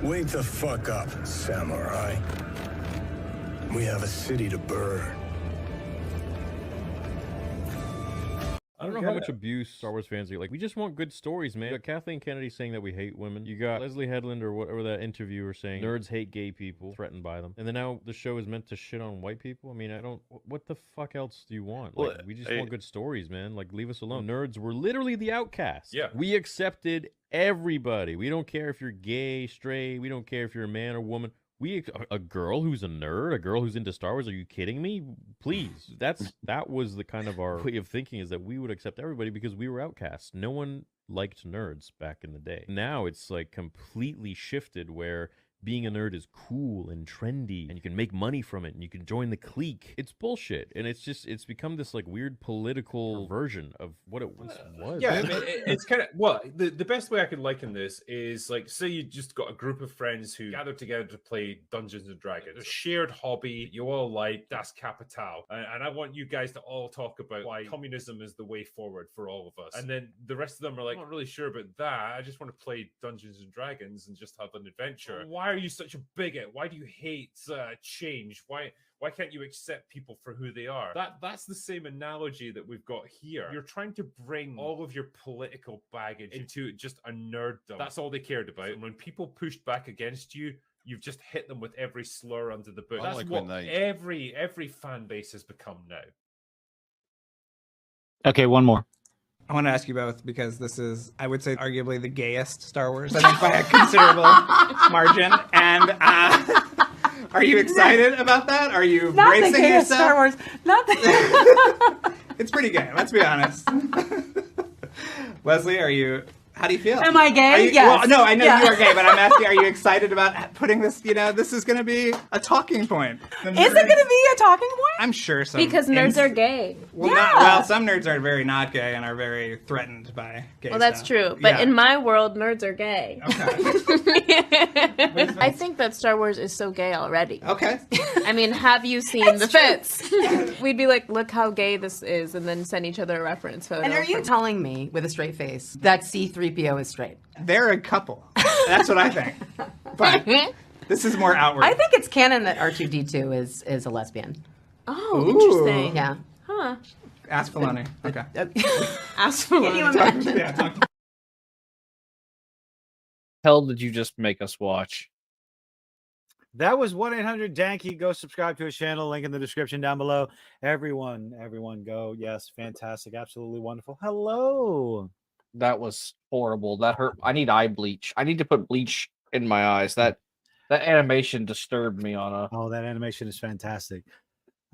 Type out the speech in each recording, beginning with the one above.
Wake the fuck up, samurai. We have a city to burn. I don't know how much abuse Star Wars fans get. Like, we just want good stories, man. You got Kathleen Kennedy saying that we hate women. You got Leslie Headland or whatever that interviewer saying nerds hate gay people, threatened by them. And then now the show is meant to shit on white people. I mean, what the fuck else do you want? Like, we just want good stories, man. Like, leave us alone. Nerds were literally the outcasts. Yeah. We accepted everybody. We don't care if you're gay, straight. We don't care if you're a man or woman. A girl who's a nerd, a girl who's into Star Wars. Are you kidding me? Please. That was the kind of our way of thinking, is that we would accept everybody because we were outcasts. No one liked nerds back in the day. Now it's like completely shifted where being a nerd is cool and trendy and you can make money from it and you can join the clique. It's bullshit. And it's become this like weird political version of what it once was. Yeah, I mean, it's kind of, well, the best way I could liken this is like, say you just got a group of friends who gathered together to play Dungeons and Dragons, a shared hobby you all like, Das Kapital. And I want you guys to all talk about why communism is the way forward for all of us. And then the rest of them are like, I'm not really sure about that. I just want to play Dungeons and Dragons and just have an adventure. Why are you such a bigot? Why do you hate change? Why can't you accept people for who they are? That's the same analogy that we've got here. You're trying to bring all of your political baggage into just a nerddom. That's all they cared about. And when people pushed back against you, you've just hit them with every slur under the boot. That's like what every fan base has become now. Okay, one more. I want to ask you both, because this is, I would say, arguably the gayest Star Wars, I think, by a considerable margin. And are you excited about that? Are you bracing yourself? Star Wars. Not the It's pretty gay, let's be honest. Leslie, how do you feel? Am I gay? Yes. Well, no, I know you are gay, but I'm asking, are you excited about putting this, this is going to be a talking point. Is it going to be a talking point? I'm sure some. Because nerds are gay. Well, some nerds are very not gay and are very threatened by gay Well, that's stuff. true. But in my world, nerds are gay. Okay. I think that Star Wars is so gay already. Okay. I mean, have you seen the fits? We'd be like, look how gay this is, and then send each other a reference photo. And are you telling me, with a straight face, that C-3PO is straight? They're a couple. That's what I think. But this is more outward. I think it's canon that R2-D2 is a lesbian. Oh, interesting. Yeah. Huh. Ask Filoni. Okay. Ask Filoni. Can you imagine? Talk to Hell did you just make us watch? That was 1-800-DANKY. Go subscribe to his channel. Link in the description down below. Everyone go. Yes, fantastic. Absolutely wonderful. Hello. That was horrible. That hurt. I need eye bleach. I need to put bleach in my eyes. That animation disturbed me on a... Oh, that animation is fantastic.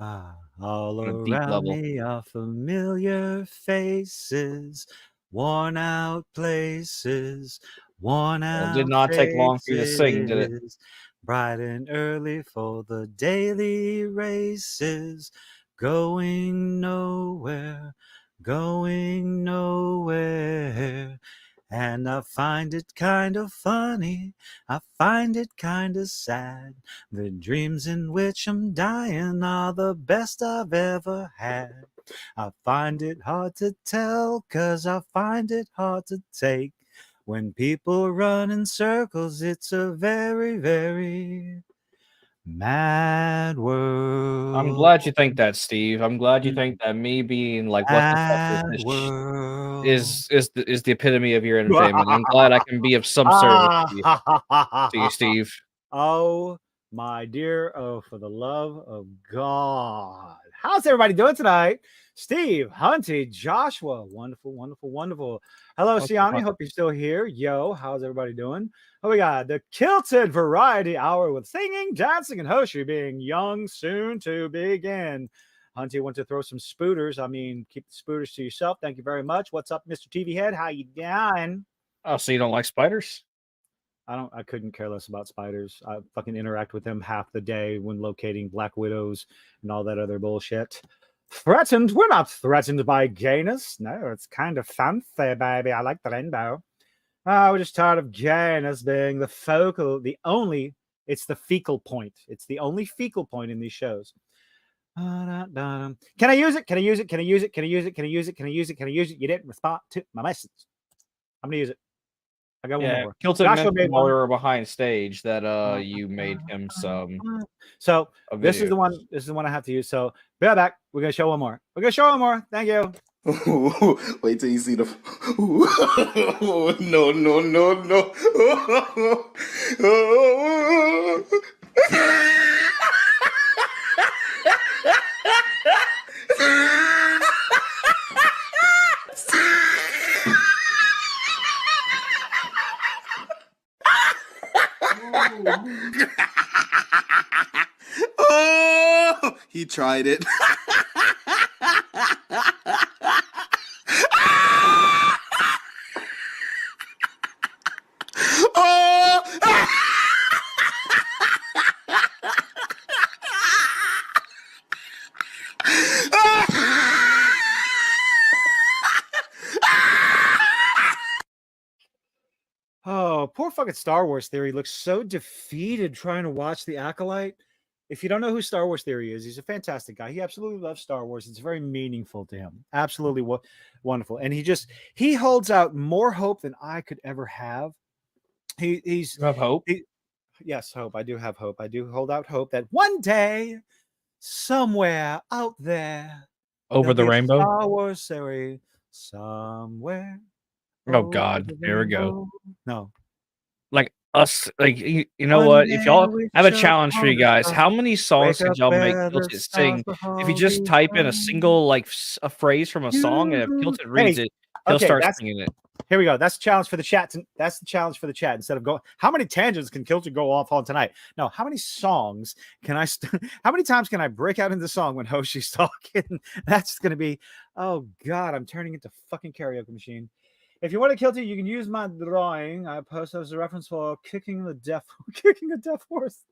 All On a deep around level. me are familiar faces, worn out places, worn out. It did not take long for you to sing, did it? faces, bright and early for the daily races, going nowhere. And I find it kind of funny, I find it kind of sad. The dreams in which I'm dying are the best I've ever had. I find it hard to tell, 'cause I find it hard to take. When people run in circles, it's a very, very mad world. I'm glad you think that, Steve. I'm glad you think that me being like, what the fuck is this is the epitome of your entertainment. I'm glad I can be of some service to you, Steve. Oh, my dear. Oh, for the love of God. How's everybody doing tonight? Steve, Hunty, Joshua. Wonderful. Hello, Siani. Hope you're still here. Yo, how's everybody doing? Oh, we got the Kilted Variety Hour with singing, dancing, and Hoshi being young, soon to begin. Hunty, want to throw some spooters. I mean, keep the spooters to yourself. Thank you very much. What's up, Mr. TV Head? How you doing? Oh, so you don't like spiders? I couldn't care less about spiders. I fucking interact with them half the day when locating Black Widows and all that other bullshit. Threatened? We're not threatened by gayness. No, it's kind of fancy, baby. I like the rainbow. We're just tired of gayness being the focal, it's the fecal point. It's the only fecal point in these shows. Can I use it? Can I use it? Can I use it? Can I use it? Can I use it? Can I use it? Can I use it? You didn't respond to my message. I'm gonna use it. I got one Yeah, more. Kilton Joshua mentioned made while we one. were behind stage that you made him some. So a this is video. the one. This is the one I have to use. So be right back. We're gonna show one more. We're gonna show one more. Thank you. Wait till you see the. No, no, no, no. Oh, he tried it. Oh! Oh, poor fucking Star Wars Theory looks so defeated trying to watch The Acolyte. If you don't know who Star Wars Theory is, he's a fantastic guy. He absolutely loves Star Wars. It's very meaningful to him. Absolutely wonderful. And he holds out more hope than I could ever have. He's You have hope. Yes, hope. I do have hope. I do hold out hope that one day, somewhere out there, Over the there'll be a rainbow? Star Wars Theory somewhere. Oh God, here we go. No. Like us, like you know One what? If day y'all we I have a shall challenge for you hold guys, up. how many songs Wake could up y'all make where the Kilton stars sing? If you behold just type in a you. single like a phrase from a song, and if Kilton reads it, he'll okay, start that's singing it. here we go. That's the challenge for the chat. That's the challenge for the chat. Instead of going, how many tangents can Kilton go off on tonight? No, how many songs can I? How many times can I break out into song when Hoshi's talking? That's going to be. Oh God, I'm turning into fucking karaoke machine. If you want to kill it, you can use my drawing. I post as a reference for kicking a deaf horse.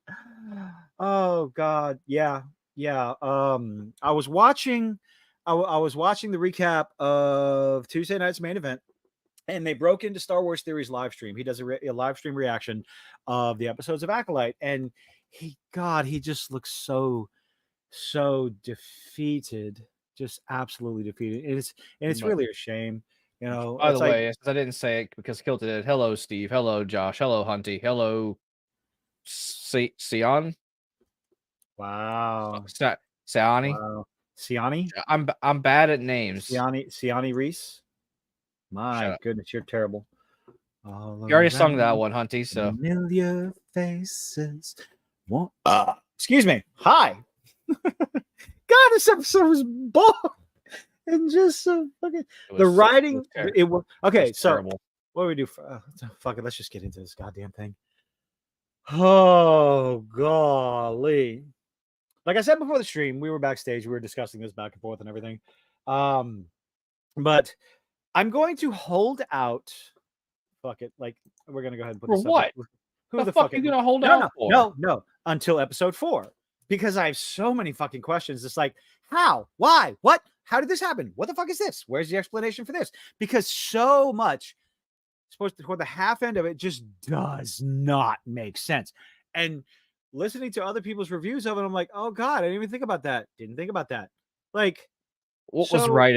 Oh God, yeah. I was watching the recap of Tuesday night's main event, and they broke into Star Wars Theory's live stream. He does a live stream reaction of the episodes of Acolyte, and he just looks so defeated, just absolutely defeated. It's really a shame. You know, By it's the like, way, since I didn't say it because Kilton did. Hello, Steve. Hello, Josh. Hello, Hunty. Hello, Sion. wow. Siani. Wow. Siani? I'm bad at names. Siani Reese? My goodness, you're terrible. All You already sung around that one, Hunty. So familiar faces. Excuse me. Hi. God, this episode was boring. And just so fucking the writing. It was okay. So terrible. what do we do? Fuck it. Let's just get into this goddamn thing. Oh golly! Like I said before the stream, we were backstage. We were discussing this back and forth and everything. But I'm going to hold out. Fuck it. Like we're gonna go ahead and put for this what? Who the fuck are you gonna hold out for? No. Until episode 4, because I have so many fucking questions. It's like, how? Why? What? How did this happen? What the fuck is this? Where's the explanation for this? Because so much supposed to toward the half end of it just does not make sense. And listening to other people's reviews of it, I'm like, oh God, I didn't even think about that. Didn't think about that. Like, what was right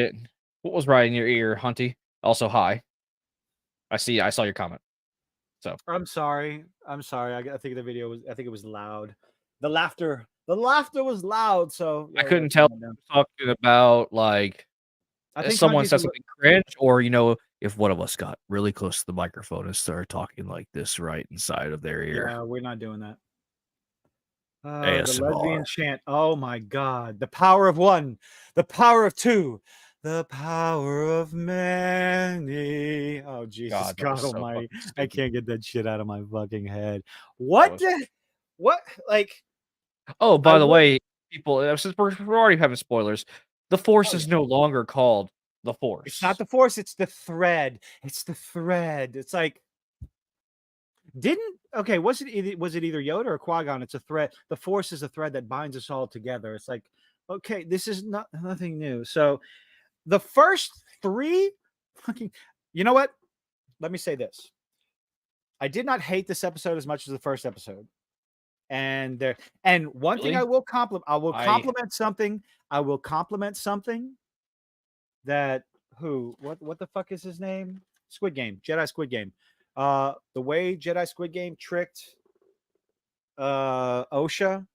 in your ear, Hunty? Also, hi. I saw your comment. So I'm sorry. I think it was loud. The laughter was loud. So I couldn't tell if you were talking about like if someone said something cringe, or if one of us got really close to the microphone and started talking like this right inside of their ear. Yeah, we're not doing that. ASMR. The lesbian chant. Oh my God. The power of one, the power of two, the power of many. Oh, Jesus God Almighty. I can't get that shit out of my fucking head. What? Like, oh, by the way, people, since we're already having spoilers, the Force is no longer called the Force. It's not the Force, it's the thread. It's the thread. It's like, was it either Yoda or Qui-Gon? It's a thread. The Force is a thread that binds us all together. It's like, okay, this is nothing new. So the first 3 fucking, you know what? Let me say this. I did not hate this episode as much as the first episode. And one thing Really? I will compliment something. I will compliment something that what the fuck is his name? Jedi Squid Game. The way Jedi Squid Game tricked OSHA.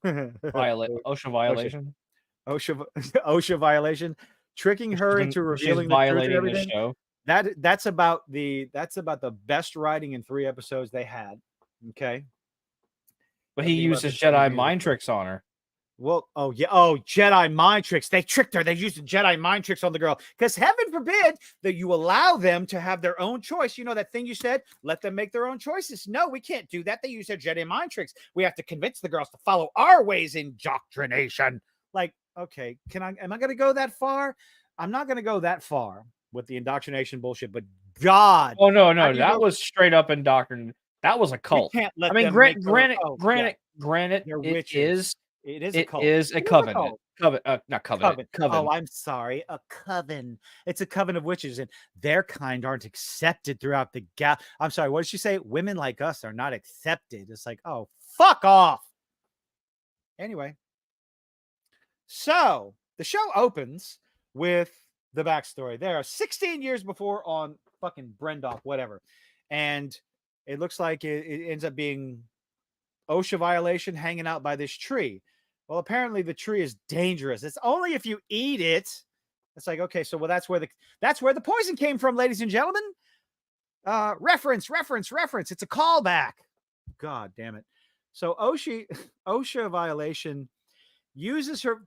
OSHA violation. OSHA violation, tricking her into revealing the truth and everything. Show. That's about the best writing in 3 episodes they had. Okay. But he uses Jedi mind tricks on her. Well, Jedi mind tricks. They tricked her. They used Jedi mind tricks on the girl. Because heaven forbid that you allow them to have their own choice. You know that thing you said? Let them make their own choices. No, we can't do that. They use their Jedi mind tricks. We have to convince the girls to follow our ways in indoctrination. Like, okay, am I gonna go that far? I'm not gonna go that far with the indoctrination bullshit, but God. Oh no, that was straight up indoctrination. That was a cult. Granted, it is a cult. It is a covenant. Not covenant. Oh, I'm sorry. A coven. It's a coven of witches, and their kind aren't accepted throughout the gap. I'm sorry. What did she say? Women like us are not accepted. It's like, oh, fuck off. Anyway, so the show opens with the backstory. There are 16 years before on fucking Brendock, whatever, and it looks like it ends up being OSHA violation hanging out by this tree. Well, apparently the tree is dangerous. It's only if you eat it. It's like, okay, so that's where the poison came from, ladies and gentlemen. Reference. It's a callback. God damn it. So OSHA violation uses her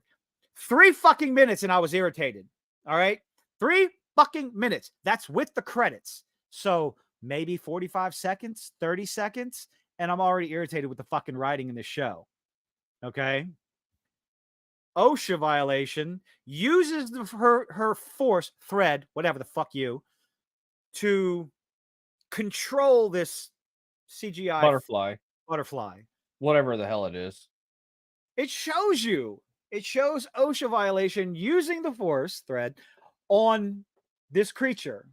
3 fucking minutes, and I was irritated. All right, 3 fucking minutes. That's with the credits. So maybe 45 seconds, 30 seconds, and I'm already irritated with the fucking writing in the show. Okay. OSHA violation uses her force thread, whatever the fuck you, to control this CGI butterfly, whatever the hell it is. It shows OSHA violation using the force thread on this creature.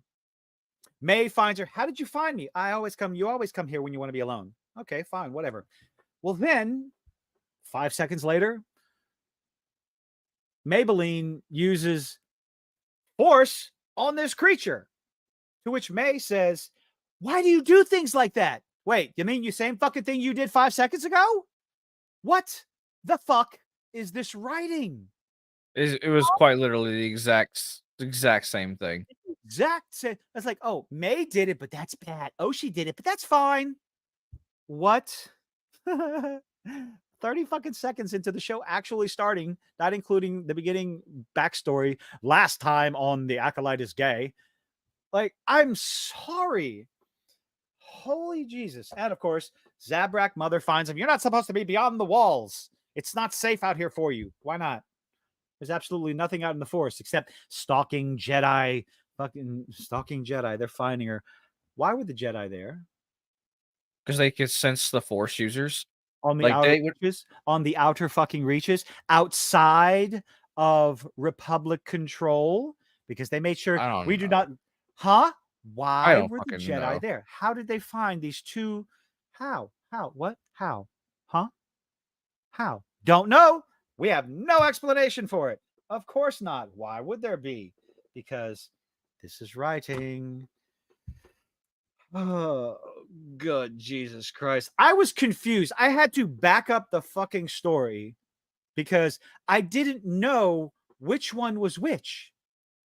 May finds her. How did you find me? You always come here when you want to be alone. Okay, fine, whatever. Well, then 5 seconds later, Maybelline uses force on this creature, to which May says, why do you do things like that? Wait, you mean the same fucking thing you did 5 seconds ago? What the fuck is this writing? It was quite literally the exact same thing. It's like, oh, May did it, but that's bad. Oh, she did it, but that's fine. What? 30 fucking seconds into the show actually starting, not including the beginning backstory last time on The Acolyte is Gay. Like, I'm sorry. Holy Jesus. And of course, Zabrak mother finds him. You're not supposed to be beyond the walls. It's not safe out here for you. Why not? There's absolutely nothing out in the forest except stalking Jedi. Fucking stalking Jedi. They're finding her. Why were the Jedi there? Because they could sense the Force users. On the outer reaches, on the outer fucking reaches, outside of Republic control, because they made sure we do not. Huh? Why were the Jedi there? How did they find these two? How? What? How? Huh? How? Don't know. We have no explanation for it. Of course not. Why would there be? Because this is writing. Oh, good Jesus Christ. I was confused. I had to back up the fucking story because I didn't know which one was which.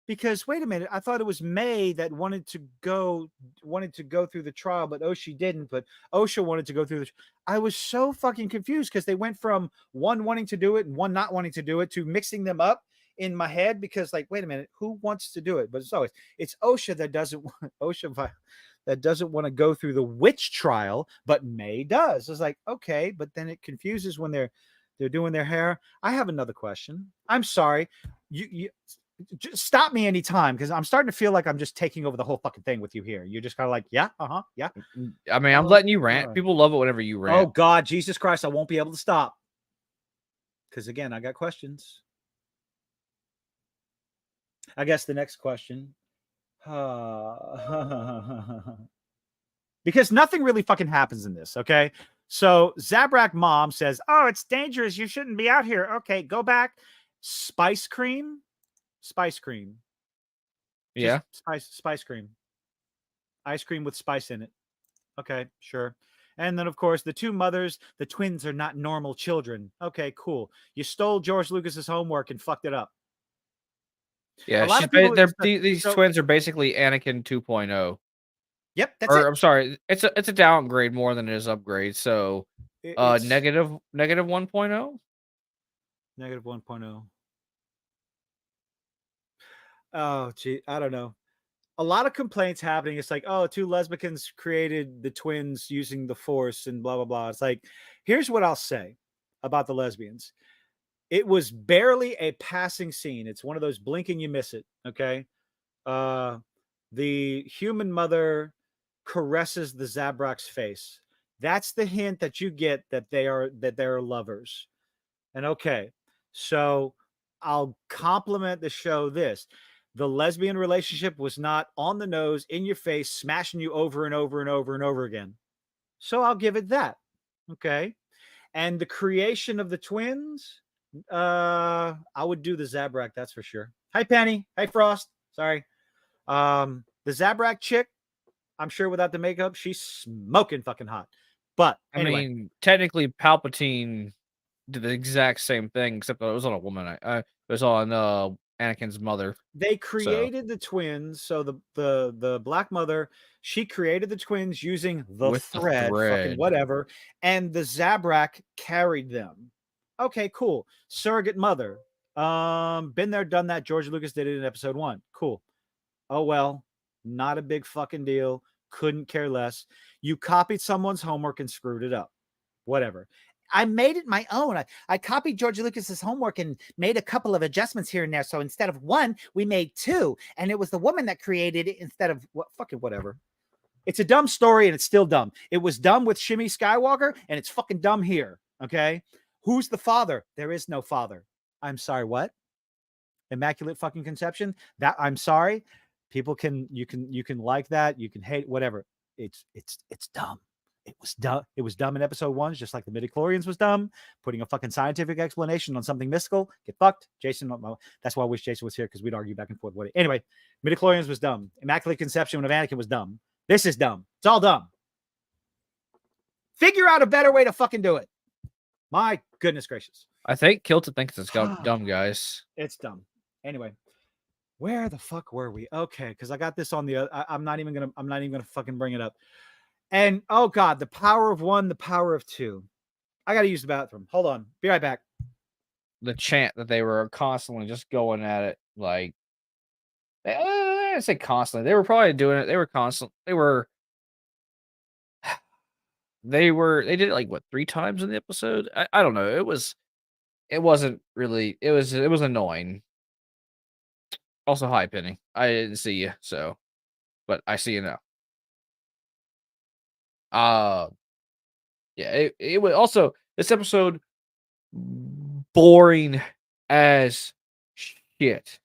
Because wait a minute, I thought it was May that wanted to go through the trial, but OSHA didn't. But OSHA wanted to go through the. I was so fucking confused because they went from one wanting to do it and one not wanting to do it to mixing them up in my head. Because like, wait a minute, who wants to do it? But it's OSHA that doesn't want that doesn't want to go through the witch trial, but May does. It's like, okay, but then it confuses when they're doing their hair. I have another question. I'm sorry, you just stop me anytime because I'm starting to feel like I'm just taking over the whole fucking thing with you here. You're just kind of like, yeah, yeah. I mean, I'm letting you rant. People love it whenever you rant. Oh God, Jesus Christ, I won't be able to stop. Because again, I got questions. I guess the next question. Because nothing really fucking happens in this, okay? So Zabrak mom says, "Oh, it's dangerous. You shouldn't be out here." Okay, go back. Spice cream. Just Yeah. spice cream. Ice cream with spice in it. Okay, sure. And then, of course, the two mothers, the twins are not normal children. Okay, cool. You stole George Lucas's homework and fucked it up. Yeah, A lot of people. these twins are basically Anakin 2.0. Yep, that's Or it. I'm sorry, it's a downgrade more than it is upgrade. So, It's negative 1.0. negative 1.0. Oh, gee, I don't know. A lot of complaints happening. It's like, oh, two lesbians created the twins using the Force and blah blah blah. It's like, here's what I'll say about the lesbians. It was barely a passing scene. It's one of those blink and you miss it. Okay. The human mother caresses the Zabrak's face. That's the hint that you get that they're lovers. And okay, so I'll compliment the show this. The lesbian relationship was not on the nose, in your face, smashing you over and over and over and over again. So I'll give it that. Okay. And the creation of the twins, I would do the Zabrak, that's for sure. Hi, Penny. Hi, Frost. Sorry. The Zabrak chick, I'm sure without the makeup, she's smoking fucking hot. But anyway. I mean, technically, Palpatine did the exact same thing, except that it was on a woman. It was on Anakin's mother. They created the twins. So the Black Mother, she created the twins using the thread, fucking whatever, and the Zabrak carried them. Okay, cool. Surrogate mother. Been there, done that. George Lucas did it in episode 1. Cool. Oh well, not a big fucking deal. Couldn't care less. You copied someone's homework and screwed it up. Whatever. I made it my own. I copied George Lucas's homework and made a couple of adjustments here and there. So instead of 1, we made 2, and it was the woman that created it instead of fucking whatever. It's a dumb story and it's still dumb. It was dumb with Shimmy Skywalker and it's fucking dumb here. Okay. Who's the father? There is no father. I'm sorry. What? Immaculate fucking conception. That I'm sorry. People you can like that. You can hate whatever. It's dumb. It was dumb. It was dumb in episode 1, just like the midichlorians was dumb. Putting a fucking scientific explanation on something mystical, get fucked. Jason, that's why I wish Jason was here, because we'd argue back and forth. Anyway, midichlorians was dumb. Immaculate conception of Anakin was dumb. This is dumb. It's all dumb. Figure out a better way to fucking do it. My goodness gracious. I think Kilton thinks it's dumb, guys. It's dumb. Anyway, where the fuck were we? Okay, because I got this on the. I'm not even gonna fucking bring it up. And oh god, the power of 1, the power of 2. I gotta use the bathroom. Hold on, be right back. The chant that they were constantly just going at it, like I didn't say constantly. They were probably doing it. They were constant. They did it like what 3 times in the episode. I don't know. It wasn't really. It was annoying. Also, hi Penny. I didn't see you, but I see you now. Yeah, it was also this episode boring as shit.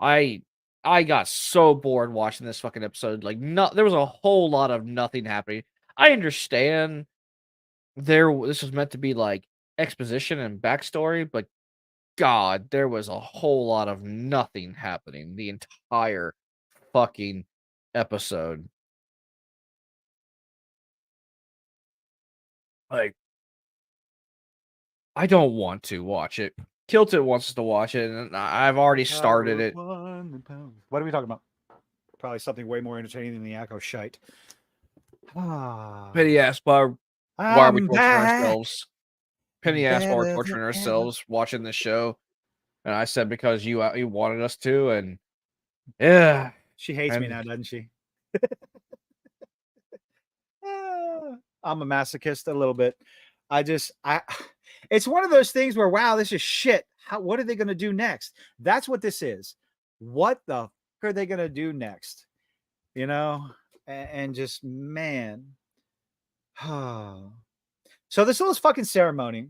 I got so bored watching this fucking episode. Like, there was a whole lot of nothing happening. I understand this was meant to be like exposition and backstory, but God, there was a whole lot of nothing happening the entire fucking episode. Like, I don't want to watch it. Kilton wants to watch it, and I've already started it. What are we talking about? Probably something way more entertaining than the Echo shite. Penny asked why are we torturing ourselves? Penny asked why we're torturing ourselves watching this show, and I said because you wanted us to, and yeah, she hates me now, doesn't she? I'm a masochist a little bit. It's one of those things where, wow, this is shit. What are they going to do next? That's what this is. What the fuck are they going to do next? You know, and just, man. So this little fucking ceremony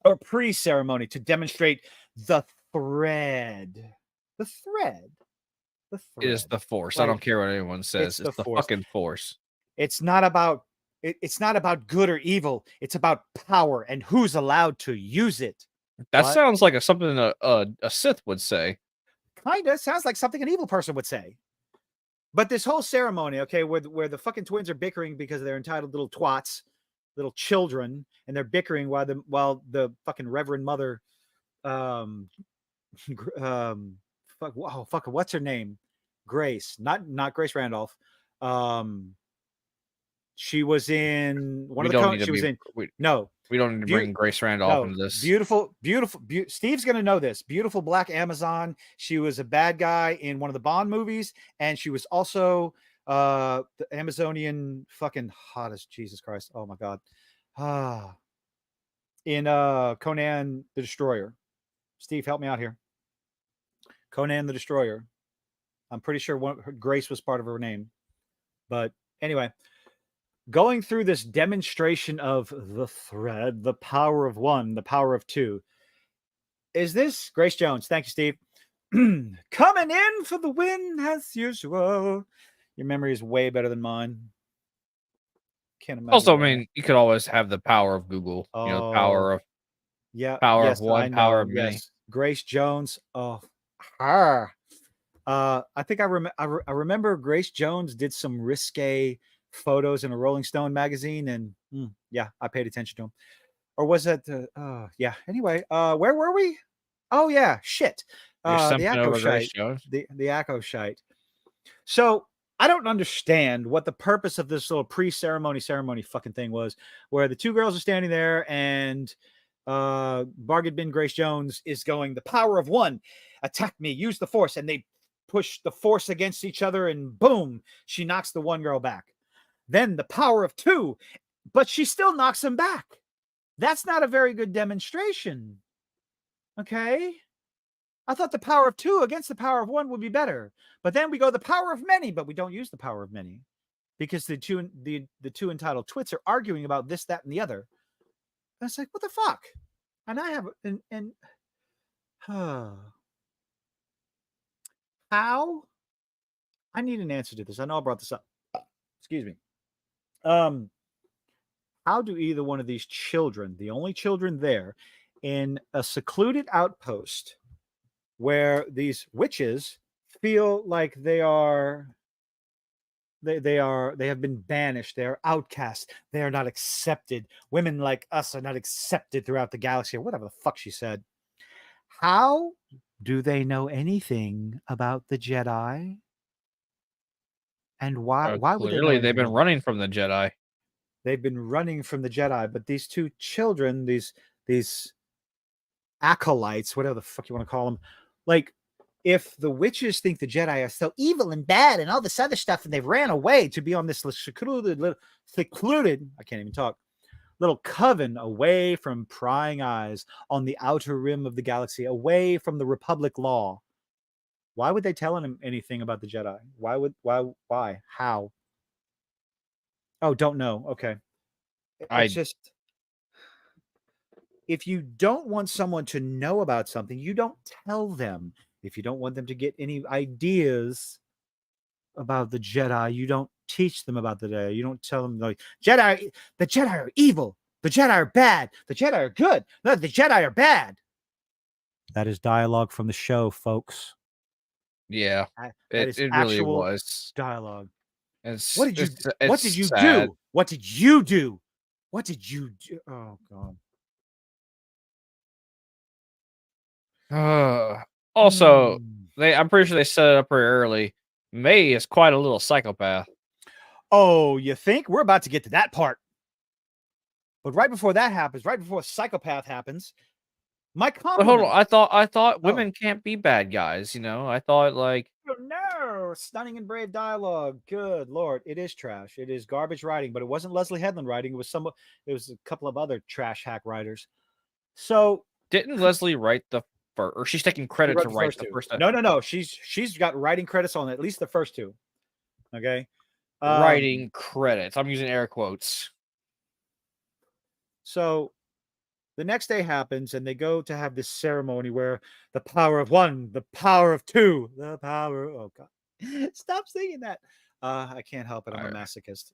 or pre-ceremony to demonstrate the thread. The thread. It is the Force. Like, I don't care what anyone says. It's the fucking Force. It's not about It's not about good or evil. It's about power and who's allowed to use it. That What? sounds like something a Sith would say. Kinda sounds like something an evil person would say. But this whole ceremony, okay, where the fucking twins are bickering because they're entitled little twats, little children, and they're bickering while the fucking Reverend Mother, what's her name? Grace, not Grace Randolph. She was in one of the. She was in. No, we don't need to bring Grace Randolph into this. Beautiful. Steve's gonna know this. Beautiful Black Amazon. She was a bad guy in one of the Bond movies, and she was also the Amazonian fucking hottest. Jesus Christ! Oh my God. In Conan the Destroyer. Steve, help me out here. Conan the Destroyer. I'm pretty sure Grace was part of her name, but anyway. Going through this demonstration of the thread, the power of one, the power of two. Is this Grace Jones? Thank you, Steve. Coming in for the win as usual. Your memory is way better than mine. Can't imagine. Also, I mean, you could always have the power of Google. You know, the power of power of one, power of many. Yes. Grace Jones. Oh, her. I think I remember Grace Jones did some risque photos in a Rolling Stone magazine, and yeah, I paid attention to him. Or was it yeah, anyway, where were we? Oh yeah, shit. The Echo Shite. The Echo Shite. So I don't understand what the purpose of this little ceremony fucking thing was, where the two girls are standing there and Bargain Bin Grace Jones is going, the power of one, attack me, use the force, and they push the force against each other, and boom, she knocks the one girl back. Then the power of two, but she still knocks him back. That's not a very good demonstration. Okay? I thought the power of two against the power of one would be better. But then we go the power of many, but we don't use the power of many because the two entitled twits are arguing about this, that, and the other. And it's like, what the fuck? And I have how? I need an answer to this. I know I brought this up. Excuse me. How do either one of these children, the only children there, in a secluded outpost where these witches feel like they have been banished, they are outcasts, they are not accepted, women like us are not accepted throughout the galaxy, or whatever the fuck she said. How do they know anything about the Jedi? And why would they? Clearly, they've been running from the Jedi. They've been running from the Jedi, but these two children, these acolytes, whatever the fuck you want to call them, like, if the witches think the Jedi are so evil and bad and all this other stuff, and they've ran away to be on this secluded, I can't even talk, little coven away from prying eyes on the outer rim of the galaxy, away from the Republic law. Why would they tell him anything about the Jedi? Why? How? Oh, don't know. Okay. It's just, if you don't want someone to know about something, you don't tell them. If you don't want them to get any ideas about the Jedi, you don't teach them about the Jedi. You don't tell them, like, the Jedi are evil. The Jedi are bad. The Jedi are good. No, the Jedi are bad. That is dialogue from the show, folks. Yeah, it really was dialogue. What did you do? What did you do? What did you do? Oh God. Also, I'm pretty sure they set it up pretty early. May is quite a little psychopath. Oh, you think? We're about to get to that part. But right before that happens, right before psychopath happens, my comment. But hold on, I thought women can't be bad guys. You know, I thought like. No, stunning and brave dialogue. Good Lord, it is trash. It is garbage writing, but it wasn't Leslie Headland writing. It was a couple of other trash hack writers. So didn't Leslie write the first, or she's taking credit to write the first? No. She's got writing credits on at least the first two. Okay, writing credits. I'm using air quotes. So the next day happens, and they go to have this ceremony where the power of one, the power of two, the power. Oh God, stop singing that. I can't help it. I'm a masochist.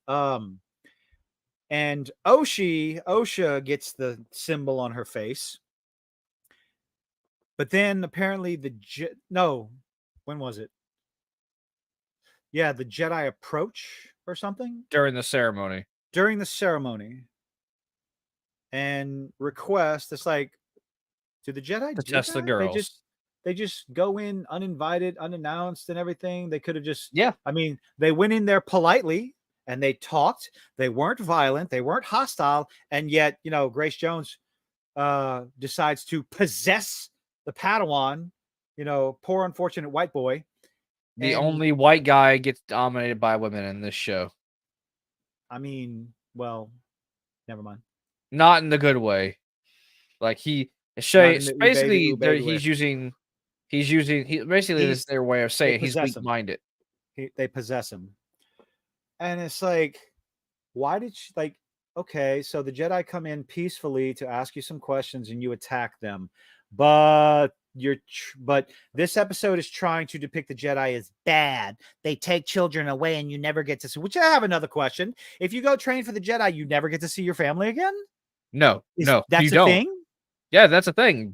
And Osha gets the symbol on her face. But then apparently when was it? Yeah, the Jedi approach or something During the ceremony. And request. It's like, do the Jedi To do test the that? girls. They just go in uninvited, unannounced, and everything. They could have just, Yeah. I mean, they went in there politely and they talked. They weren't violent. They weren't hostile. And yet, Grace Jones decides to possess the Padawan, poor unfortunate white boy. The And- only white guy gets dominated by women in this show. I mean, well, never mind. Not in the good way. Like in the basically ube he's way. using basically this is their way of saying he's possess him. weak-minded. They possess him. And it's like, why did she, like, okay, so the Jedi come in peacefully to ask you some questions and you attack them. But this episode is trying to depict the Jedi as bad. They take children away and you never get to see, which I have another question. If you go train for the Jedi, you never get to see your family again? No, That's you a don't. thing? Yeah, that's a thing.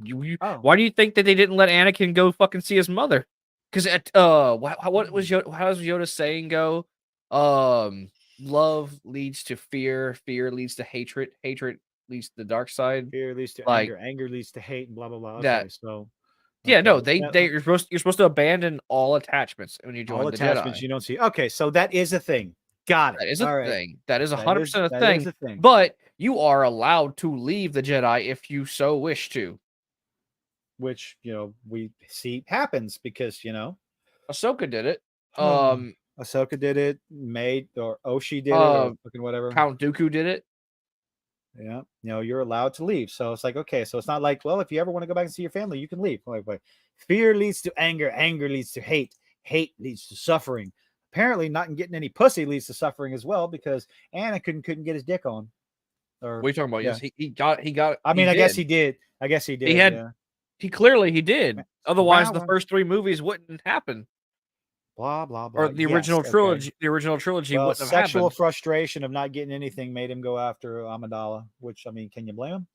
Why do you think that they didn't let Anakin go fucking see his mother? Because what was how does Yoda's saying go? Love leads to fear, fear leads to hatred, hatred leads to the dark side. Fear leads to Like- anger, anger leads to hate, and blah blah blah. Okay, That- so Yeah, no, okay. you're supposed to abandon all attachments when you join all the attachments Jedi. you don't see. Okay, so that is a thing. Got it. That is a All right. thing. That is That 100% a that thing. is a thing. But you are allowed to leave the Jedi if you so wish to. Which we see happens because Ahsoka did it. Ahsoka did it, or Oshi did it, or fucking whatever. Count Dooku did it. Yeah, you're allowed to leave. So it's like, okay, so it's not like, well, if you ever want to go back and see your family, you can leave. Like, fear leads to anger, anger leads to hate, hate leads to suffering. Apparently, not getting any pussy leads to suffering as well because Anakin couldn't get his dick on. Or What are you talking about? yeah. Yes, he got. I mean, I guess he did. did. I guess he did. He had- yeah. He clearly did. Otherwise, the Wow. first 3 movies wouldn't happen. Blah blah blah. Or the Yes, original okay. trilogy. The original trilogy Well, wouldn't have sexual happened. frustration of not getting anything made him go after Amidala. Which, I mean, can you blame him?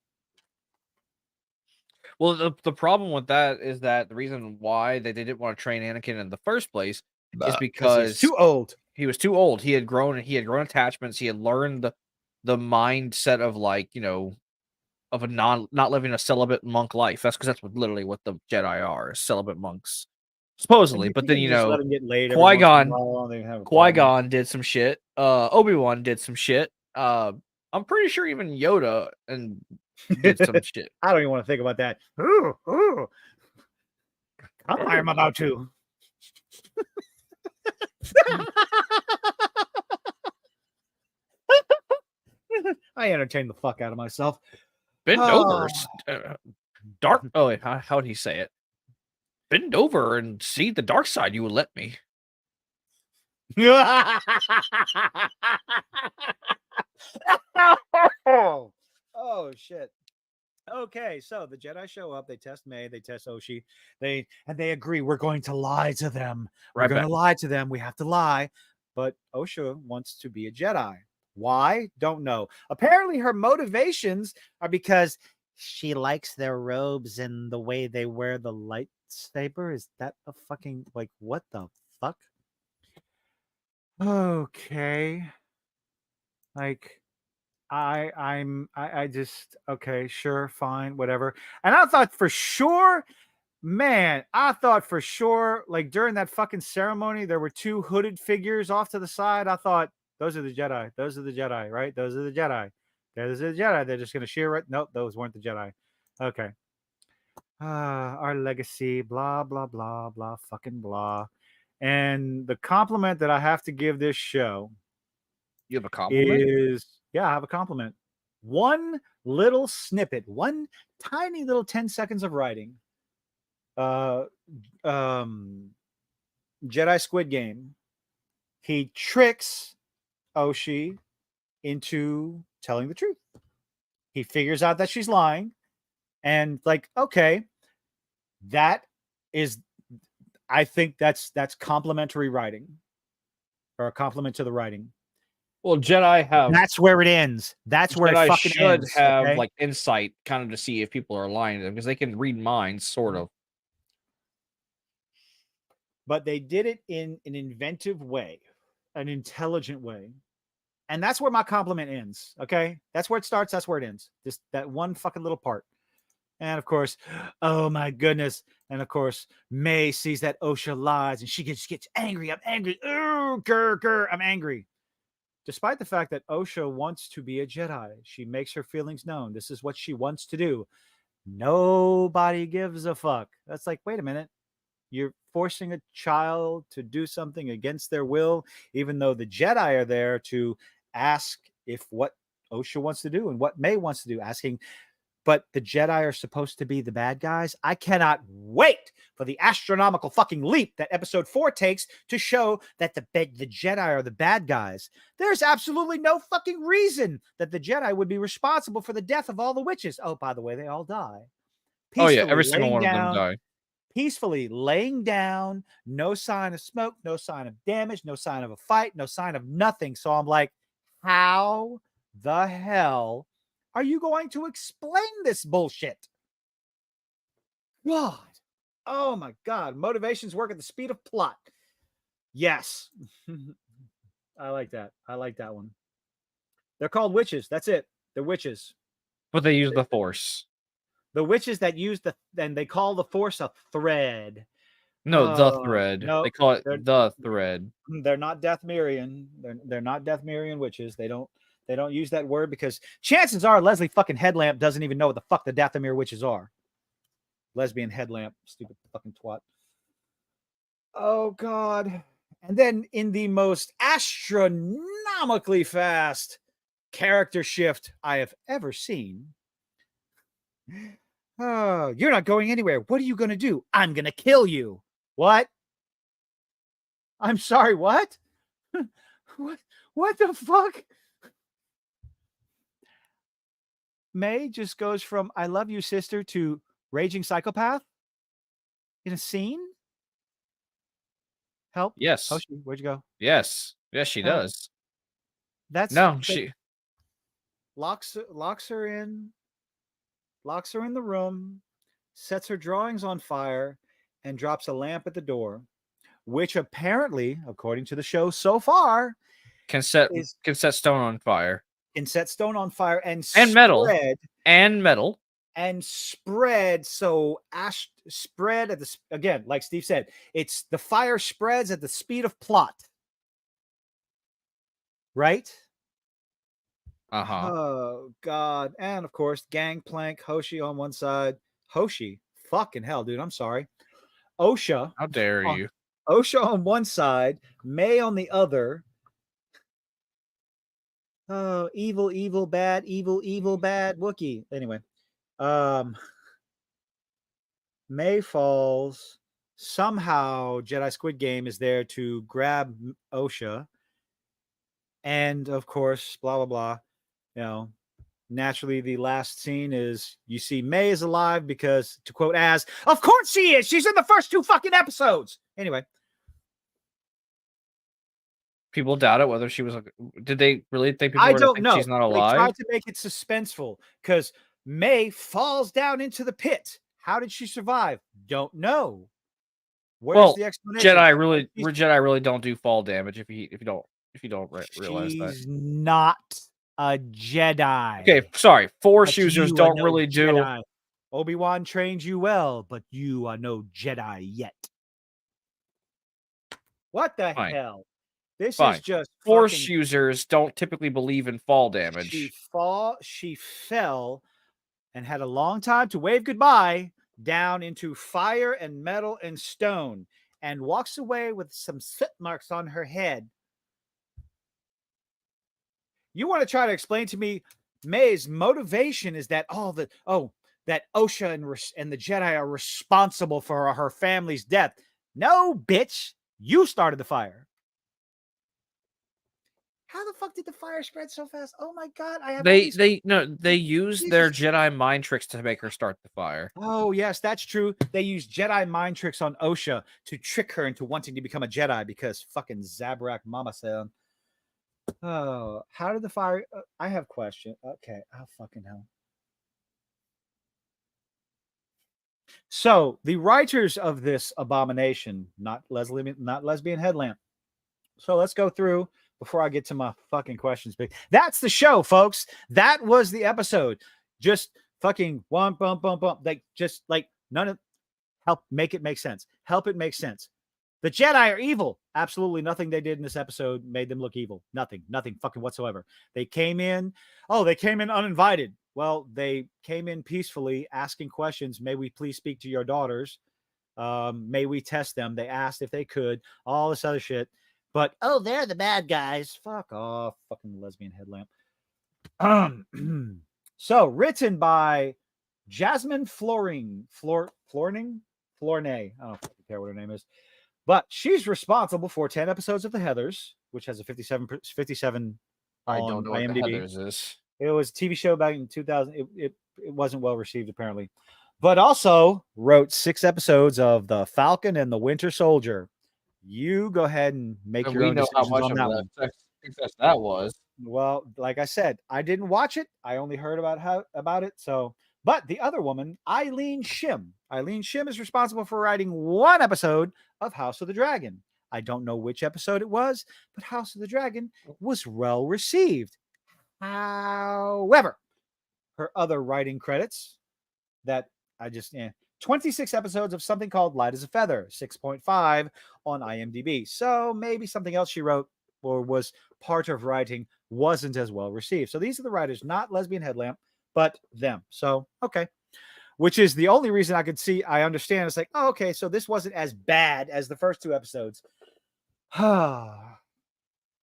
Well, the problem with that is that the reason why they didn't want to train Anakin in the first place is because he's too old. he was too old. He had grown attachments. He had learned the mindset of of a not living a celibate monk life. That's because that's literally what the Jedi are, celibate monks, supposedly. But then let him get laid every once in a Qui-Gon while, they have a problem. Qui-Gon did some shit. Obi-Wan did some shit. I'm pretty sure even Yoda did some shit. I don't even want to think about that. Ooh. I'm about to. I entertain the fuck out of myself. Bend over, dark. Oh, wait, how would he say it? Bend over and see the dark side. You will let me. Oh shit. Okay, so the Jedi show up, they test May, they test Oshi, they agree we're going to lie to them. We're Right going back. to lie to them. We have to lie. But Osha wants to be a Jedi. Why? Don't know. Apparently her motivations are because she likes their robes and the way they wear the lightsaber. Is that a fucking, like, what the fuck? Okay. Like, I just, okay, sure, fine, whatever. And I thought for sure, like during that fucking ceremony, there were 2 hooded figures off to the side. I thought, those are the Jedi. Those are the Jedi, right? Those are the Jedi. Those are the Jedi. They're just going to shear it. Nope, those weren't the Jedi. Okay. Our legacy, blah, blah, blah, blah, fucking blah. And the compliment that I have to give this show You have a compliment? I have a compliment. One little snippet, one tiny little 10 seconds of writing. Jedi Squid Game. He tricks Oshi into telling the truth. He figures out that she's lying, and like, okay, I think that's complimentary writing, or a compliment to the writing. Well, Jedi have That's where it ends. That's where Jedi it fucking should ends. have okay? like insight, kind of to see if people are lying to them because they can read minds, sort of. But they did it in an inventive way, an intelligent way. And that's where my compliment ends. Okay. That's where it starts. That's where it ends. Just that one fucking little part. And of course, oh my goodness. And of course, May sees that Osha lies and she gets angry. I'm angry. Oh, grr, I'm angry. Despite the fact that Osha wants to be a Jedi, she makes her feelings known. This is what she wants to do. Nobody gives a fuck. That's like, wait a minute. You're forcing a child to do something against their will, even though the Jedi are there to ask if what Osha wants to do and what May wants to do, asking, but the Jedi are supposed to be the bad guys. I cannot wait for the astronomical fucking leap that episode 4 takes to show that the Jedi are the bad guys. There's absolutely no fucking reason that the Jedi would be responsible for the death of all the witches. Oh, by the way, they all die. Oh yeah, every single one of them die. Peacefully laying down, no sign of smoke, no sign of damage, no sign of a fight, no sign of nothing. So I'm like, how the hell are you going to explain this bullshit? God. Oh my God. Motivations work at the speed of plot. Yes. I like that. I like that one. They're called witches. That's it. They're witches. But they use the Force. The witches that use and they call the Force a thread. No, the thread. No, they call it the thread. They're not Dathomirian. They're not Dathomirian witches. They don't use that word because chances are Leslie fucking Headlamp doesn't even know what the fuck the Dathomir witches are. Lesbian Headlamp, stupid fucking twat. Oh God. And then in the most astronomically fast character shift I have ever seen. Oh, you're not going anywhere. What are you going to do? I'm going to kill you. What? I'm sorry, what? What the fuck? May just goes from I love you, sister, to raging psychopath in a scene? Help? Yes. Hoshi, where'd you go? Yes. Yes, she does. She locks her in the room, sets her drawings on fire, and drops a lamp at the door, which apparently, according to the show so far, can set stone on fire. Can set stone on fire and metal. And spread. So spread at again, like Steve said, it's the fire spreads at the speed of plot. Right? Oh God. And of course, Gangplank, Hoshi on one side. Hoshi, fucking hell, dude. I'm sorry. Osha. How dare you? Osha on one side, May on the other. Oh, evil, bad Wookiee. Anyway. May falls. Somehow Jedi Squid Game is there to grab Osha. And of course, blah, blah, blah. You know, naturally, the last scene is you see May is alive because, to quote Az, of course she is. She's in the first 2 fucking episodes. Anyway. People doubt it whether she was. Did they really think people I were don't know. She's not alive? They tried to make it suspenseful because May falls down into the pit. How did she survive? Don't know. Where's the explanation? Jedi really don't do fall damage if you don't realize that. She's not a Jedi. Okay, sorry. Force users don't really do. Jedi. Obi-Wan trained you well, but you are no Jedi yet. What the hell? This is just Force users don't typically believe in fall damage. She fell and had a long time to wave goodbye down into fire and metal and stone and walks away with some soot marks on her head. You want to try to explain to me May's motivation is that that Osha and the Jedi are responsible for her family's death. No, bitch. You started the fire. How the fuck did the fire spread so fast? Oh my God! They use their Jedi mind tricks to make her start the fire. Oh yes, that's true. They use Jedi mind tricks on Osha to trick her into wanting to become a Jedi because fucking Zabrak Mama said. Oh, how did the fire? I have question. Okay, oh fucking hell. So the writers of this abomination, not lesbian headlamp. So let's go through before I get to my fucking questions. But that's the show, folks. That was the episode. Just fucking one bump, bump, bump. Like just like none of help make it make sense. Help it make sense. The Jedi are evil. Absolutely nothing they did in this episode made them look evil. Nothing fucking whatsoever. They came in. Oh, they came in uninvited. Well, they came in peacefully asking questions. May we please speak to your daughters? May we test them? They asked if they could. All this other shit. But, oh, they're the bad guys. Fuck off. Fucking lesbian headlamp. So, written by Jasmine Flornay. I don't care what her name is. But she's responsible for 10 episodes of The Heathers, which has a 57 I on don't know what The IMDb. Heathers is. It was a TV show back in 2000. It wasn't well received, apparently. But also wrote 6 episodes of The Falcon and the Winter Soldier. You go ahead and make And your we own know how decisions much on of that that one. success that was. Well, like I said, I didn't watch it. I only heard about it. So, but the other woman, Eileen Shim. Eileen Shim is responsible for writing 1 episode of House of the Dragon. I don't know which episode it was, but House of the Dragon was well received. However, her other writing credits that I just 26 episodes of something called Light as a Feather, 6.5 on IMDb. So maybe something else she wrote or was part of writing wasn't as well received. So these are the writers, not Lesbian Headlamp, but them. So, okay. Which is the only reason I understand. It's like, oh, okay, so this wasn't as bad as the first 2 episodes.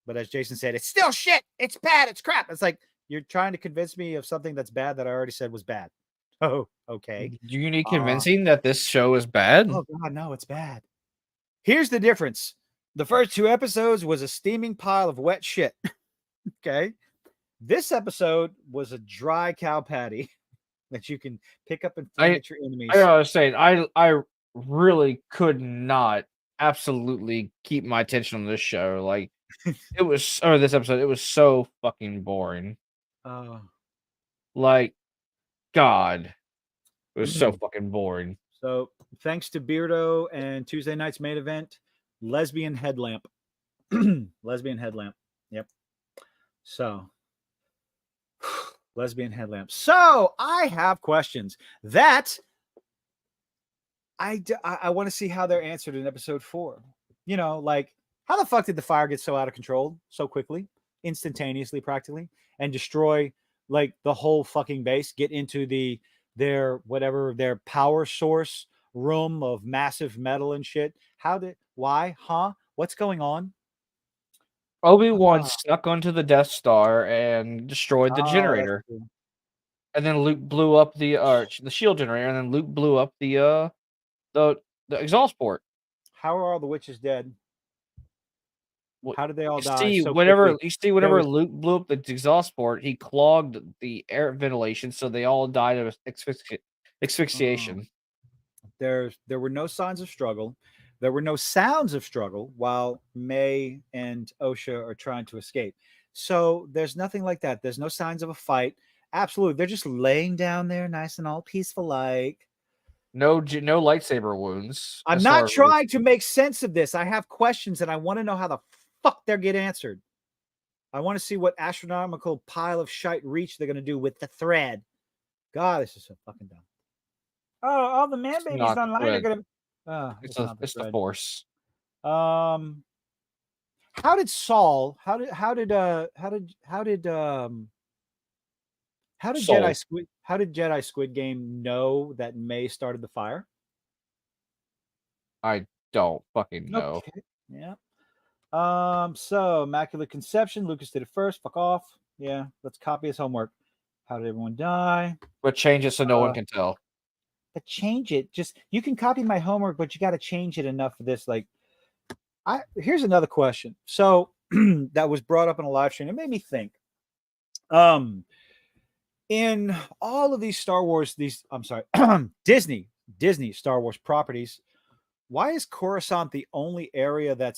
But as Jason said, it's still shit. It's bad. It's crap. It's like, you're trying to convince me of something that's bad that I already said was bad. Oh, okay. Do you need convincing that this show is bad? Oh, God, no, it's bad. Here's the difference. The first 2 episodes was a steaming pile of wet shit. Okay. This episode was a dry cow patty that you can pick up and fling at your enemies. I was saying, I really could not absolutely keep my attention on this show. Like, this episode, it was so fucking boring. Like, God, it was so fucking boring. So, thanks to Beardo and Tuesday night's main event, Lesbian Headlamp. Lesbian Headlamp. Yep. So, Lesbian Headlamp. So, I have questions that I want to see how they're answered in episode 4. You know, like, how the fuck did the fire get so out of control so quickly, instantaneously, practically, and destroy like the whole fucking base? Get into their power source room of massive metal and shit. Why? What's going on? Obi-Wan snuck onto the Death Star and destroyed the generator. And then Luke blew up the shield generator, and then Luke blew up the exhaust port. How are all the witches dead? How did they all die? Whenever Luke blew up the exhaust port, he clogged the air ventilation, so they all died of asphyxiation. There were no signs of struggle. There were no sounds of struggle while May and Osha are trying to escape. So there's nothing like that. There's no signs of a fight. Absolutely. They're just laying down there nice and all peaceful like. No lightsaber wounds. I'm not trying to make sense of this. I have questions and I want to know how the fuck they get answered. I want to see what astronomical pile of shite reach they're going to do with the thread. God, this is so fucking dumb. Oh, all the man babies online are going to... It's the Force. How did Saul? How did Jedi Squid Game know that May started the fire? I don't fucking know. Okay. Yeah. So Immaculate Conception. Lucas did it first. Fuck off. Yeah. Let's copy his homework. How did everyone die? But change it so no one can tell. But change it. Just you can copy my homework, but you got to change it enough for this. Like, here's another question. So that was brought up in a live stream. It made me think. In all of these Star Wars, Disney Star Wars properties, why is Coruscant the only area that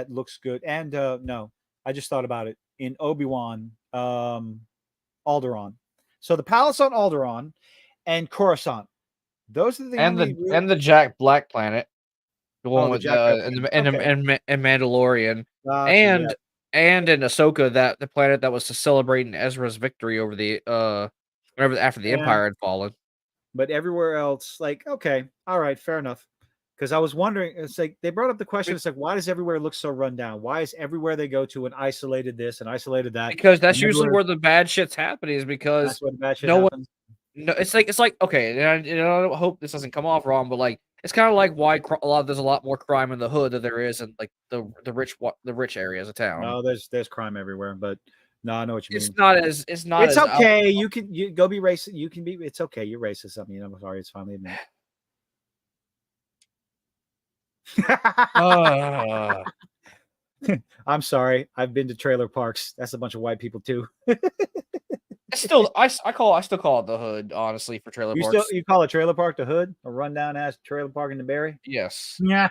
looks good? And no, I just thought about it in Obi-Wan, Alderaan. So the palace on Alderaan and Coruscant. Those are the only and the Jack Black planet, the one the with Jack Black and planet. Okay. and Mandalorian, Gotcha, and yeah. and in Ahsoka, that the planet that was to celebrate Ezra's victory over the whenever after the Yeah. Empire had fallen. But everywhere else, like, okay, all right, fair enough. Because I was wondering, it's like they brought up the question. It's like, why does everywhere look so run down? Why is everywhere they go to an isolated this and isolated that? Because that's and usually everywhere- where the bad shit's happening. Is because that's where the bad shit no happens. No, it's like okay, and I don't hope this doesn't come off wrong, but like it's kind of like why there's a lot more crime in the hood than there is in like the rich areas of town. No, there's crime everywhere, but no, I know what you mean. It's not. It's okay. You go be racist. You can be. It's okay. You're racist. I mean, I'm sorry. It's finally admit. I'm sorry. I've been to trailer parks. That's a bunch of white people too. I still call it the hood, honestly, for trailer parks. You call a trailer park the hood? A rundown ass trailer park in the Berry? Yes. Yeah.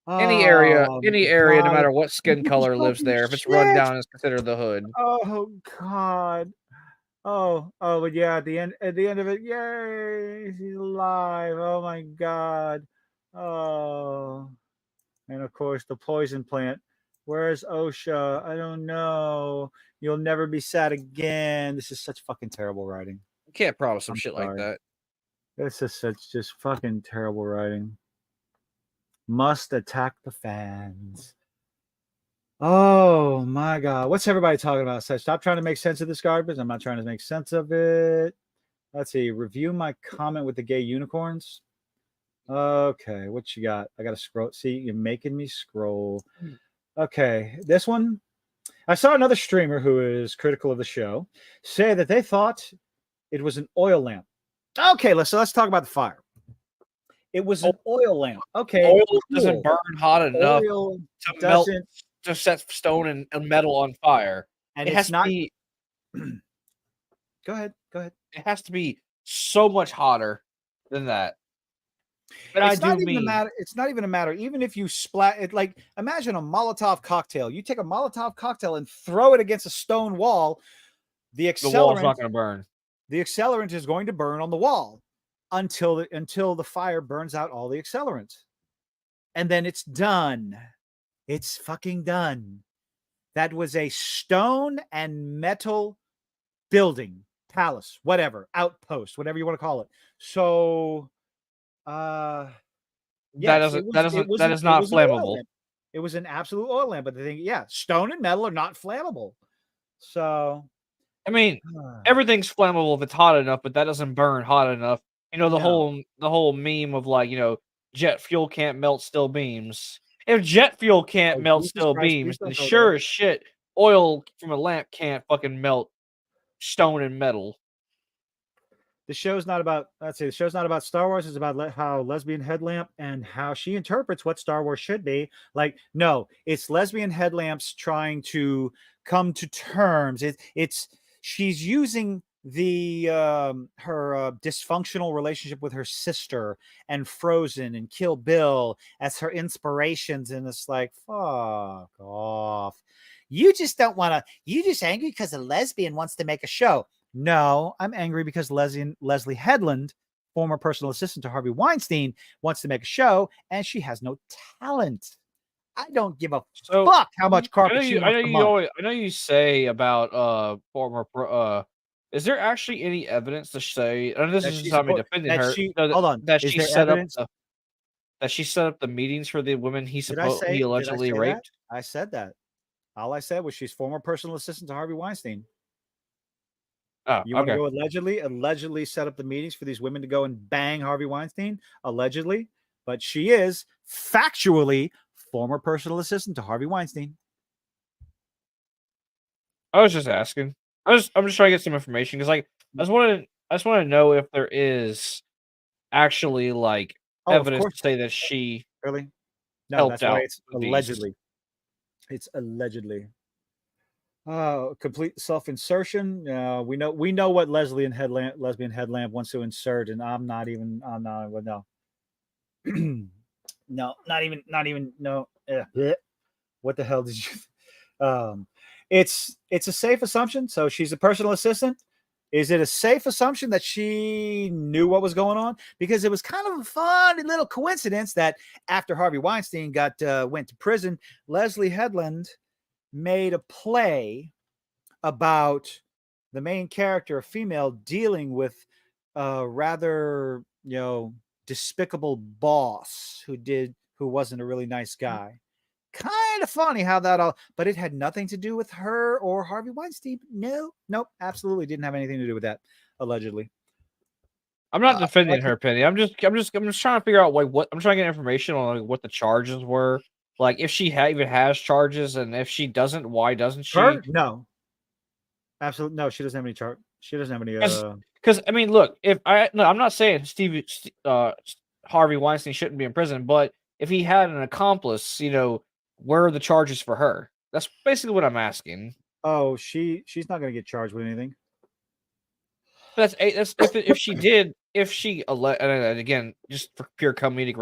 Any area, no matter what skin color lives there, if it's run down, it's considered the hood. Oh God. But yeah, at the end of it, yay, he's alive. Oh my God. Oh. And of course the poison plant. Where's OSHA? I don't know. You'll never be sad again. This is such fucking terrible writing. You can't promise some shit like that. This is just fucking terrible writing. Must attack the fans. Oh my God. What's everybody talking about? So stop trying to make sense of this garbage. I'm not trying to make sense of it. Let's see. Review my comment with the gay unicorns. Okay. What you got? I got to scroll. See, you're making me scroll. Okay. This one. I saw another streamer who is critical of the show say that they thought it was an oil lamp. Okay. Let's talk about the fire. It was an oil lamp. Okay. Oil doesn't burn hot enough to melt, to set stone and metal on fire. And it has to be. Go ahead. It has to be so much hotter than that. But it's not even a matter. It's not even a matter. Even if you splat it, like imagine a Molotov cocktail. You take a Molotov cocktail and throw it against a stone wall. The wall's not going to burn. The accelerant is going to burn on the wall until the fire burns out all the accelerant, and then it's done. It's fucking done. That was a stone and metal building, palace, whatever, outpost, whatever you want to call it. So. That is not flammable. It was an absolute oil lamp, but the thing, stone and metal are not flammable. So, I mean, everything's flammable if it's hot enough, but that doesn't burn hot enough. You know, the whole meme of like, jet fuel can't melt steel beams. If jet fuel can't melt steel beams, then sure as shit, oil from a lamp can't fucking melt stone and metal. The show's not about Star Wars. It's about how Lesbian Headlamp and how she interprets what Star Wars should be. Like, no, it's Lesbian Headlamps trying to come to terms. She's using her dysfunctional relationship with her sister and Frozen and Kill Bill as her inspirations, and it's like, fuck off. You just angry because a lesbian wants to make a show. No, I'm angry because Leslie Headland, former personal assistant to Harvey Weinstein, wants to make a show, and she has no talent. I don't give a fuck how much carpet she wants to mow. I know you say about former. Is there actually any evidence to say? And this is just not me defending her. Hold on. That she set up the meetings for the women he allegedly raped. I said that. All I said was she's former personal assistant to Harvey Weinstein. Oh, you want to go allegedly set up the meetings for these women to go and bang Harvey Weinstein? Allegedly. But she is factually former personal assistant to Harvey Weinstein. I was just asking. I'm just trying to get some information because, like, I just want to know if there is actually like evidence to say that she really helped out. It's allegedly. It's allegedly. Complete self-insertion. We know what Lesbian Headlamp wants to insert, and no. No, not even no. What the hell did you? It's a safe assumption. So she's a personal assistant. Is it a safe assumption that she knew what was going on? Because it was kind of a fun little coincidence that after Harvey Weinstein went to prison, Leslie Headland made a play about the main character, a female, dealing with a rather, despicable boss who wasn't a really nice guy. Kind of funny how that all, but it had nothing to do with her or Harvey Weinstein. Nope, absolutely didn't have anything to do with that. Allegedly, I'm not defending her opinion. I'm just trying to figure out what I'm trying to get information on what the charges were. Like if she even has charges, and if she doesn't, why doesn't she? Her? No, absolutely no. She doesn't have any chart. She doesn't have any. Because I mean, look, I'm not saying Harvey Weinstein shouldn't be in prison, but if he had an accomplice, where are the charges for her? That's basically what I'm asking. Oh, she's not going to get charged with anything. That's if she did, and again, just for pure comedic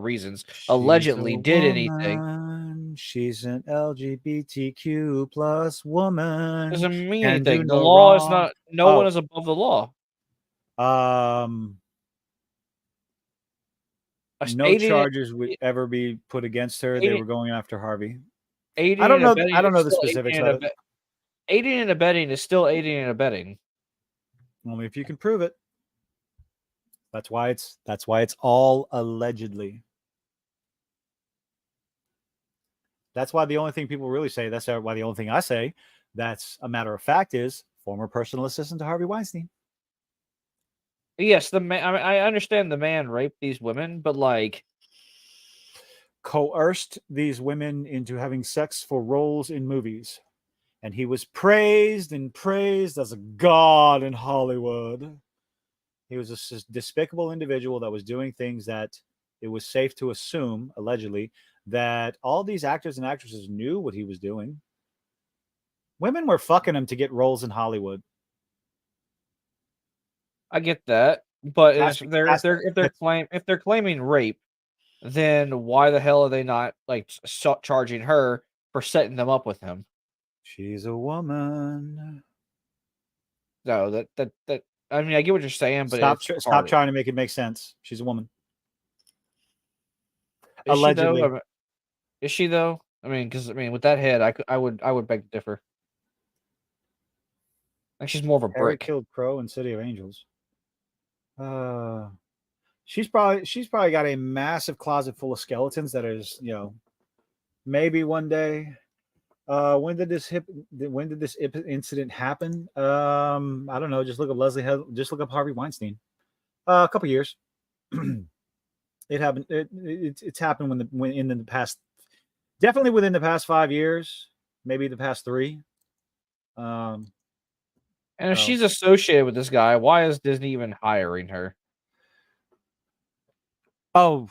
reasons, allegedly did anything. She's an LGBTQ plus woman. Doesn't mean anything. The law is not. No one is above the law. No charges would ever be put against her. They were going after Harvey. I don't know the specifics of it. Aiding and abetting is still aiding and abetting. Only if you can prove it. That's why it's all allegedly. That's why the only thing people really say, that's why the only thing I say that's a matter of fact is former personal assistant to Harvey Weinstein. Yes, the man. I mean, I understand the man raped these women, but coerced these women into having sex for roles in movies. And he was praised as a god in Hollywood. He was a despicable individual that was doing things that it was safe to assume, allegedly, that all these actors and actresses knew what he was doing. Women were fucking him to get roles in Hollywood. I get that, but if they're claiming rape, then why the hell are they not charging her for setting them up with him? She's a woman. No, that I mean, I get what you're saying, but stop trying to make it make sense. She's a woman. Allegedly. Is she though? I mean, because with that head, I would beg to differ. Like she's more of a brick. Killed Crow in City of Angels. She's probably got a massive closet full of skeletons that is, maybe one day. When did this incident happen? I don't know. Just look up just look up Harvey Weinstein. A couple years. It happened. It's happened in the past. Definitely within the past 5 years, maybe the past 3. And if she's associated with this guy, why is Disney even hiring her? Oh,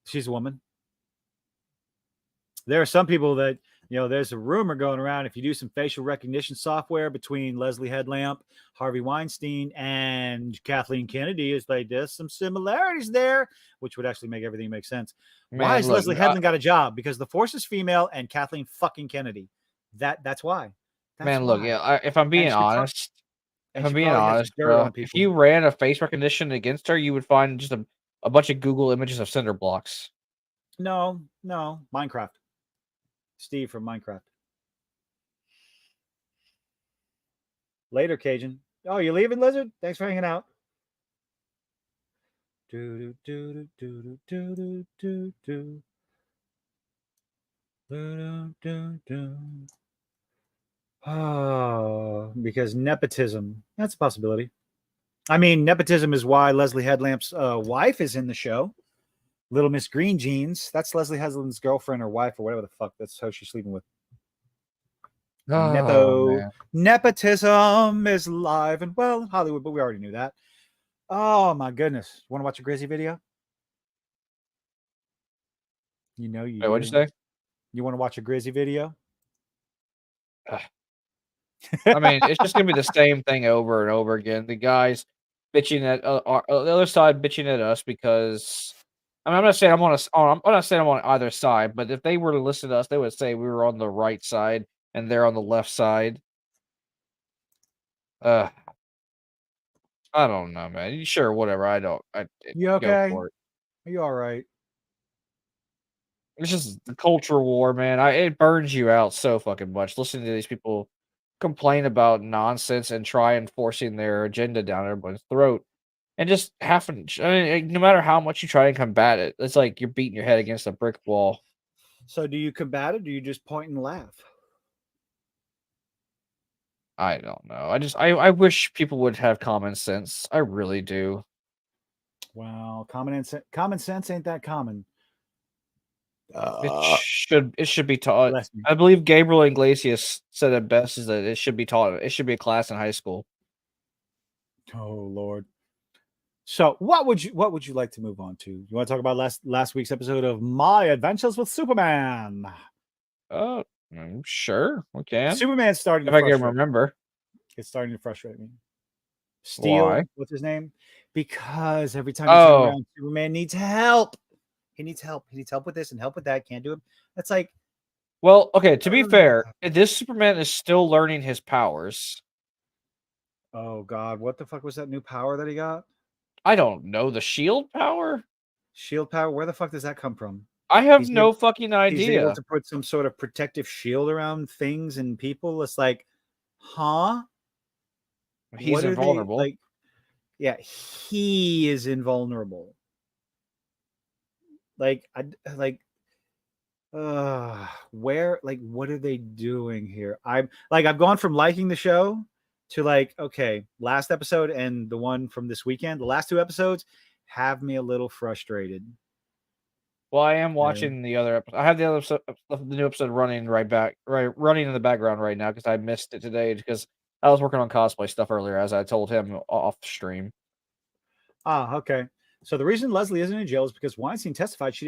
she's a woman. There are some people that, there's a rumor going around. If you do some facial recognition software between Leslie Headlamp, Harvey Weinstein, and Kathleen Kennedy, there's some similarities there, which would actually make everything make sense. Why has Leslie Headland got a job? Because the force is female and Kathleen fucking Kennedy. That's why. If I'm being honest, bro, if you ran a face recognition against her, you would find just a bunch of Google images of cinder blocks. No, Minecraft. Steve from Minecraft. Later, Cajun. Oh, you leaving, Lizard? Thanks for hanging out. Oh, because nepotism. That's a possibility. I mean, nepotism is why Leslie Headlamp's wife is in the show. Little Miss Green Jeans. That's Leslie Headland's girlfriend or wife or whatever the fuck that's who she's sleeping with. Nepotism is alive and well in Hollywood, but we already knew that. Oh my goodness. Want to watch a Grizzy video? You Wait, what'd you say? You want to watch a Grizzy video? I mean, it's just gonna be the same thing over and over again. The guys bitching at the other side, bitching at us because I mean, I'm not saying I'm not saying I'm on either side, but if they were to listen to us, they would say we were on the right side and they're on the left side. Uh, I don't know, man. Sure, whatever. You Go okay? for it. Are you all right? It's just the culture war, man. It burns you out so fucking much listening to these people complain about nonsense and try enforcing their agenda down everyone's throat. And just having, I mean, no matter how much you try and combat it, it's like you're beating your head against a brick wall. So do you combat it, or do you just point and laugh? I don't know. I wish people would have common sense. I really do. Well, common sense ain't that common. It should be taught. Bless me. I believe Gabriel Iglesias said it best is that it should be taught. It should be a class in high school. Oh Lord. So what would you like to move on to? You want to talk about last week's episode of My Adventures with Superman? Sure, we can. Superman's starting if to I can frustrate. remember. It's starting to frustrate me. Steel, Why? what's his name? Because every time you turn around, Superman needs help. He needs help. He needs help with this and help with that. Can't do it. That's like, well, okay. To be fair, this Superman is still learning his powers. Oh God, what the fuck was that new power that he got? I don't know. The shield power? Shield power? Where the fuck does that come from? I have no fucking idea. He's able to put some sort of protective shield around things and people. It's like, huh? He's invulnerable. Like, yeah, he is invulnerable. Like, where, like, what are they doing here? I've gone from liking the show to like, okay, last episode and the one from this weekend, the last two episodes have me a little frustrated. Well, I am watching the other episode. I have the other episode, the new episode running running in the background right now because I missed it today because I was working on cosplay stuff earlier, as I told him off stream. Ah, okay. So the reason Leslie isn't in jail is because Weinstein testified she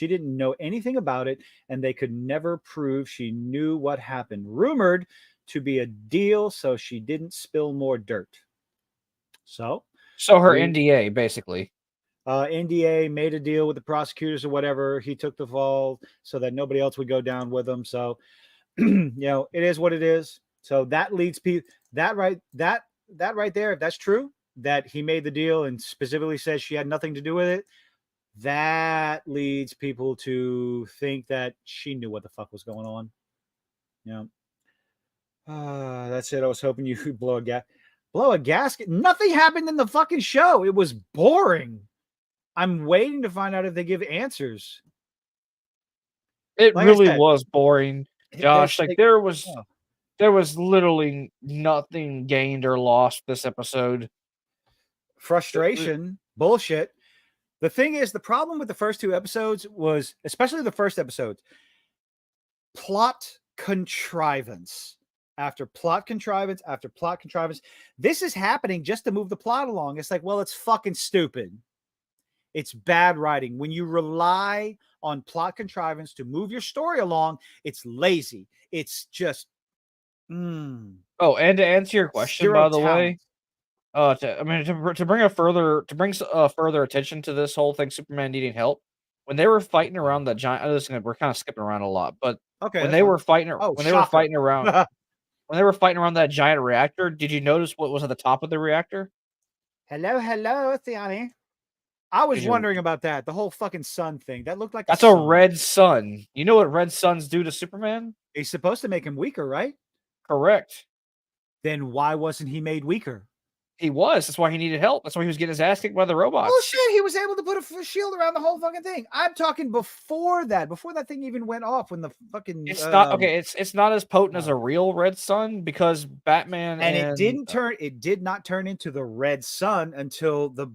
didn't know anything about it, and they could never prove she knew what happened. Rumored to be a deal, so she didn't spill more dirt. So her NDA basically. NDA made a deal with the prosecutors or whatever. He took the fall so that nobody else would go down with him. So, you know, it is what it is. So that leads people that right there. If that's true, that he made the deal and specifically says she had nothing to do with it, that leads people to think that she knew what the fuck was going on. You know, that's it. I was hoping you could blow a gasket. Nothing happened in the fucking show. It was boring. I'm waiting to find out if they give answers. It like really was boring, Josh. Like there was literally nothing gained or lost this episode. Frustration, bullshit. The thing is, the problem with the first two episodes was, especially the first episode, plot contrivance after plot contrivance after plot contrivance. This is happening just to move the plot along. It's like, well, it's fucking stupid. It's bad writing. When you rely on plot contrivance to move your story along, it's lazy. It's just. Oh, and to answer your question, by the way, to bring further attention to this whole thing, Superman needing help. When they were fighting around the giant, we're kind of skipping around a lot, but when they were fighting around that giant reactor, did you notice what was at the top of the reactor? Hello, Theani. I was wondering about that. The whole fucking sun thing. That looked like that's a red sun. You know what red suns do to Superman? He's supposed to make him weaker, right? Correct. Then why wasn't he made weaker? He was. That's why he needed help. That's why he was getting his ass kicked by the robots. Oh shit! He was able to put a shield around the whole fucking thing. I'm talking before that thing even went off. When the fucking it's not okay. It's not as potent as a real red sun because Batman and it did not turn into the red sun until the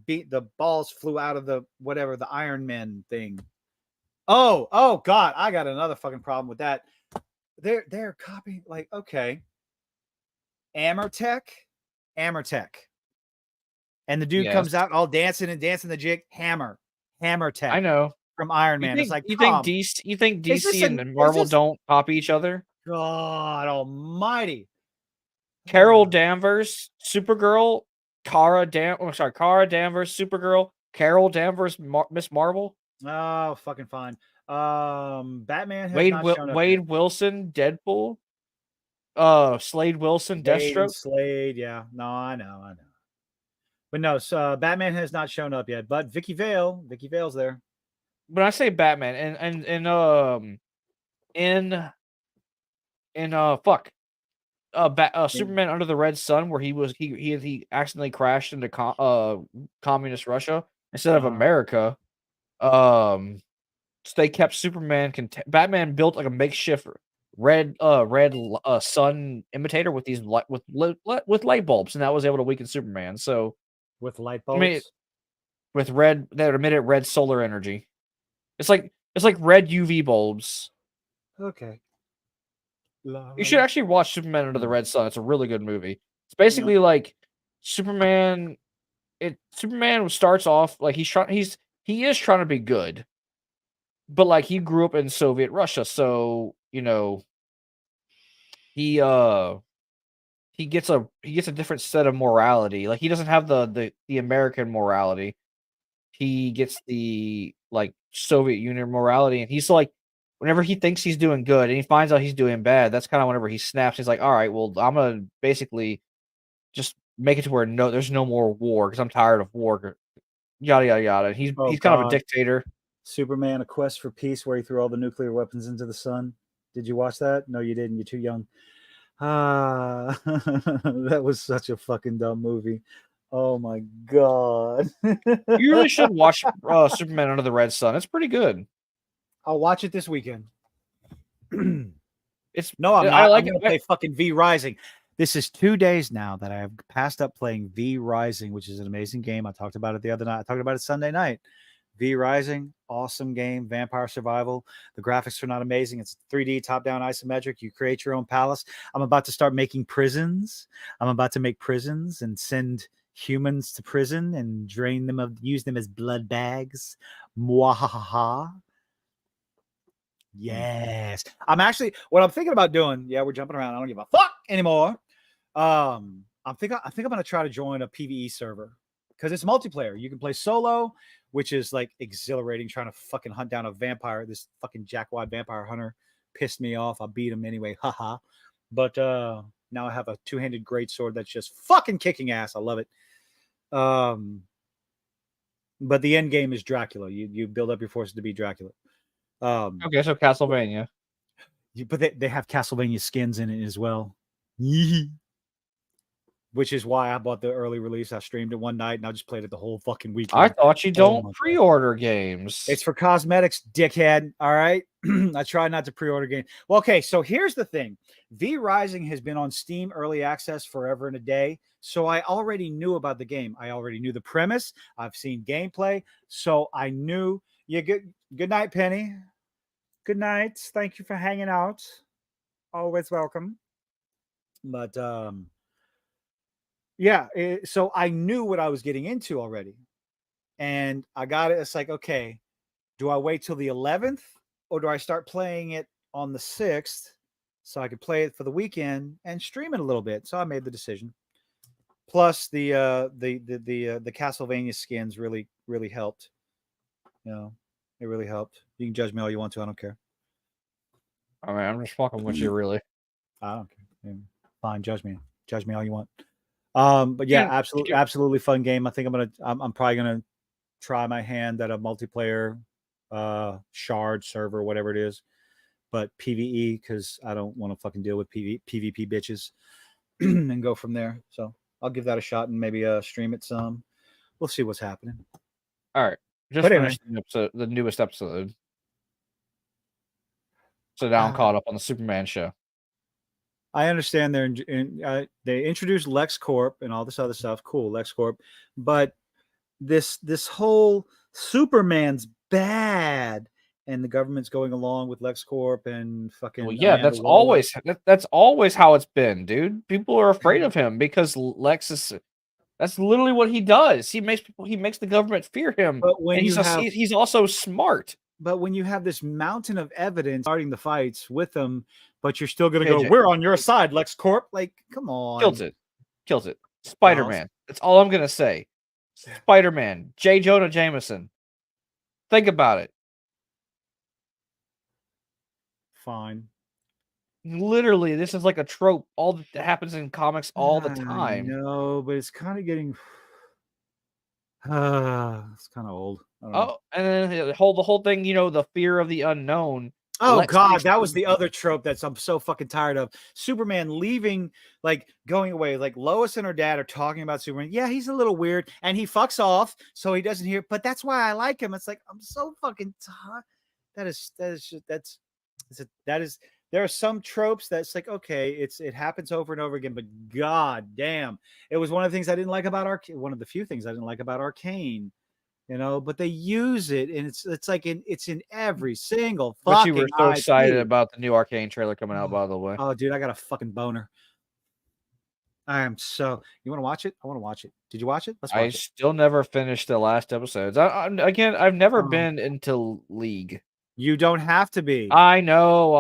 balls flew out of the Iron Man thing. Oh God! I got another fucking problem with that. They're copying, like, okay, Amertech. And the dude comes out all dancing the jig. Hammer Tech. I know, from Iron Man. It's like, you think DC and Marvel don't copy each other? God Almighty! Carol Danvers, Supergirl. Kara Danvers, Supergirl. Carol Danvers, Miss Marvel. Oh, fucking fine. Batman has not shown up Wade yet. Wilson, Deadpool. Slade Wilson, Wade and Deathstroke. Slade, yeah. No, I know. But no, so Batman has not shown up yet. But Vicky Vale's there. When I say Batman, Superman Under the Red Sun, where he accidentally crashed into communist Russia instead of America. So they kept Superman. Batman built like a makeshift red sun imitator with these with light bulbs, and that was able to weaken Superman. So with light I bulbs, mean, with red that emitted red solar energy. It's like red UV bulbs. Okay. You should actually watch Superman Under the Red Sun. It's a really good movie. It's basically like Superman. Superman starts off like he is trying to be good, but like he grew up in Soviet Russia, so you know he gets a different set of morality. Like he doesn't have the American morality. He gets the like Soviet Union morality, and he's like, whenever he thinks he's doing good and he finds out he's doing bad, that's kind of whenever he snaps. He's like, all right, well, I'm gonna basically just make it to where there's no more war because I'm tired of war. Yada yada yada. And he's kind of a dictator. Superman: A Quest for Peace, where he threw all the nuclear weapons into the sun. Did you watch that? No, you didn't. You're too young. That was such a fucking dumb movie. Oh my god. You really should watch Superman Under the Red Sun. It's pretty good. I'll watch it this weekend. It's no, I'm not. I'm gonna play fucking V Rising. This is 2 days now that I have passed up playing V Rising, which is an amazing game. I talked about it the other night. I talked about it Sunday night. V Rising, awesome game, vampire survival. The graphics are not amazing. It's 3D top-down isometric. You create your own palace. I'm about to start making prisons. I'm about to make prisons and send humans to prison and drain them use them as blood bags. Mwahaha. Yes. I'm actually what I'm thinking about doing. Yeah, we're jumping around. I don't give a fuck anymore. I think I'm gonna try to join a PvE server because it's multiplayer. You can play solo, which is like exhilarating, trying to fucking hunt down a vampire. This fucking jackwad vampire hunter pissed me off. I beat him anyway. Haha. But now I have a two-handed greatsword that's just fucking kicking ass. I love it. But the end game is Dracula. You build up your forces to be Dracula. Okay, so Castlevania. But they have Castlevania skins in it as well. Which is why I bought the early release. I streamed it one night and I just played it the whole fucking weekend. I thought you don't pre-order games. It's for cosmetics, dickhead. All right. I try not to pre-order games. Well, okay, so here's the thing. V Rising has been on Steam early access forever and a day. So I already knew about the game. I already knew the premise. I've seen gameplay. So I knew. Good night, Penny. Good night. Thank you for hanging out. Always welcome. But so I knew what I was getting into already. And I got it. It's like, okay, do I wait till the 11th or do I start playing it on the 6th so I could play it for the weekend and stream it a little bit? So I made the decision. Plus the Castlevania skins really helped. You know, it really helped. You can judge me all you want to. I don't care. I mean, I'm just fucking with you, really. I don't care. Fine, judge me all you want. But yeah, absolutely fun game. I think I'm probably gonna try my hand at a multiplayer shard server, whatever it is, but PvE because I don't want to fucking deal with PvP bitches and go from there. So I'll give that a shot and maybe stream it some. We'll see what's happening. All right, just finished the newest episode. So now I'm caught up on the Superman show. I understand they introduced LexCorp and all this other stuff. Cool, LexCorp, but this whole Superman's bad, and the government's going along with LexCorp and fucking. Well, yeah, that's always how it's been, dude. People are afraid of him because Lex is. That's literally what he does. He makes the government fear him. But when he's also smart. But when you have this mountain of evidence starting the fights with them, but you're still going to go, we're on your side, LexCorp. Like, come on. Kills it. Spider-Man. That's all I'm going to say. Spider-Man. J. Jonah Jameson. Think about it. Fine. Literally, this is like a trope. All that happens in comics all the time. No, but it's kind of getting. It's kind of old. I don't know. Oh, and then the whole thing, the fear of the unknown. Oh Let's God, make that was sure- the other trope that's I'm so fucking tired of. Superman leaving, like going away. Like Lois and her dad are talking about Superman. Yeah, he's a little weird, and he fucks off, so he doesn't hear. But that's why I like him. It's like I'm so fucking tired. There are some tropes that's like, okay, it happens over and over again, but god damn, it was one of the things I didn't like about one of the few things I didn't like about Arcane. But they use it, and it's like it's in every single fucking. But you were so excited IP. about the new Arcane trailer coming out, by the way. Oh, dude, I got a fucking boner. I am so. You want to watch it? I want to watch it. Did you watch it? Let's watch I it. still never finished the last episodes. I've never been into League. You don't have to be. I know.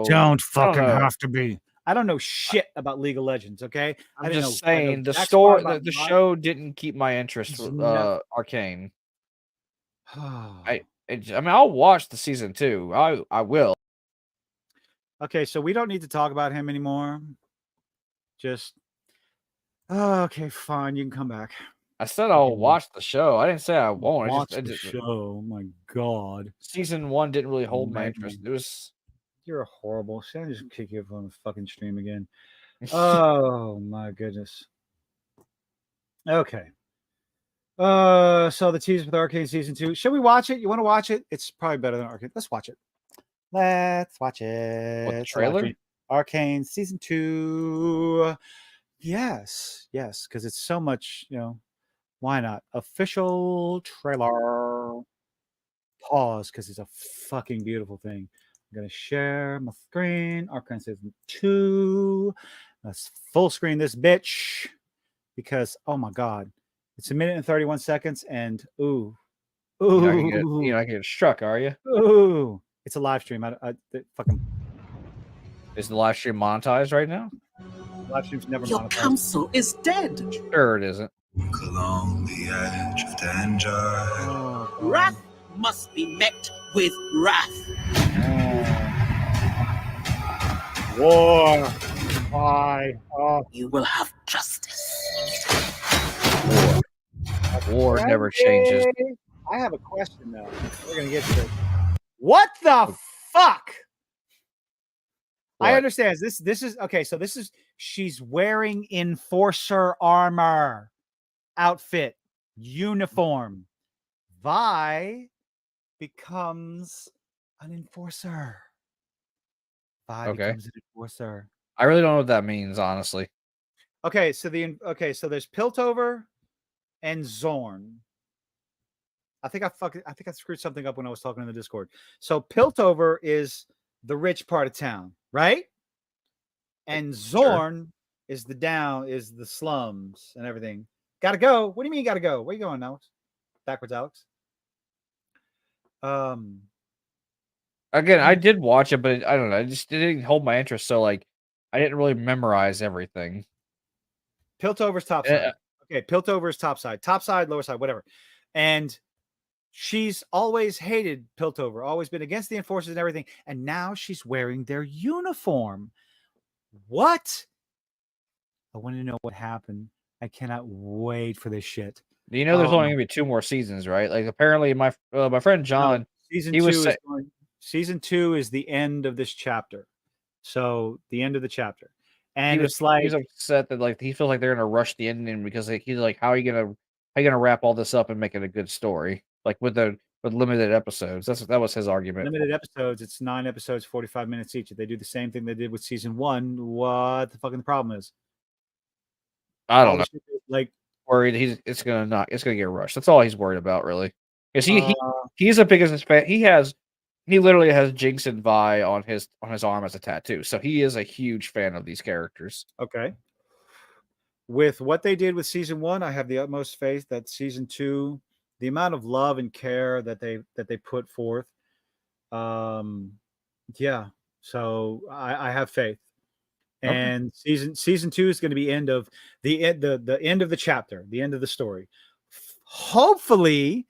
Don't fucking know. have to be. I don't know shit about League of Legends. Okay, I'm didn't just know- I know saying the jack story, squat about the my- show didn't keep my interest It's with no- Arcane. I'll watch the season 2. I will. Okay, so we don't need to talk about him anymore. Just okay, fine. You can come back. I said I'll watch the show. I didn't say I won't. Watch the show. Oh my god, Season 1 didn't really hold my Man. interest. It was you're horrible. Should I just kick you from the fucking stream again? Oh my goodness. Okay. So the teaser for the Arcane season 2. Should we watch it? You want to watch it? It's probably better than Arcane. Let's watch it. Let's watch it. What, the trailer? Arcane season 2. Yes, because it's so much, why not? Official trailer. Pause, because it's a fucking beautiful thing. I'm gonna share my screen. Arcane season 2. Let's full screen this bitch. Because oh my god. It's 1 minute and 31 seconds, and ooh. You're not gonna get struck, are you? Ooh. It's a live stream. Fucking Is the live stream monetized right now? live stream's never Your monetized. counsel is dead. Sure, it isn't. Along the edge of danger. Oh, God. Wrath must be met with wrath. War. Why? Oh, You will have justice. War never changes. I have a question though. We're gonna get to it. What the fuck? I What? understand. This is okay. So she's wearing enforcer armor, outfit, uniform. Vi becomes an enforcer. Vi Okay. becomes an enforcer. I really don't know what that means, honestly. Okay, so there's Piltover and Zorn. I think I screwed something up when I was talking in the Discord. So Piltover is the rich part of town, right? And Zorn is the slums and everything. Gotta go. What do you mean you gotta go? Where you going, Alex? Backwards, Alex. Again, I did watch it, but I don't know. It didn't hold my interest. So I didn't really memorize everything. Piltover's top side. Okay, Piltover's top side, lower side, whatever. And she's always hated Piltover, always been against the enforcers and everything. And now she's wearing their uniform. What? I want to know what happened. I cannot wait for this shit. There's only gonna be 2 more seasons, right? Like apparently my friend John, Season 2 is the end of this chapter. So the end of the chapter. And he it's like he's upset that he feels like they're gonna rush the ending because he's like, how are you gonna wrap all this up and make it a good story? Like with limited episodes. That was his argument. limited episodes. It's 9 episodes, 45 minutes each. If they do the same thing they did with season 1, what the fucking problem is? I don't know. Like Worried it's gonna get rushed. That's all he's worried about, really. Because he's a biggest fan. He literally has Jinx and Vi on his arm as a tattoo. So he is a huge fan of these characters. Okay. With what they did with season 1, I have the utmost faith that season 2, the amount of love and care that they put forth, yeah. So I have faith. Okay. And season 2 is going to be the end of the chapter, the end of the story. Hopefully,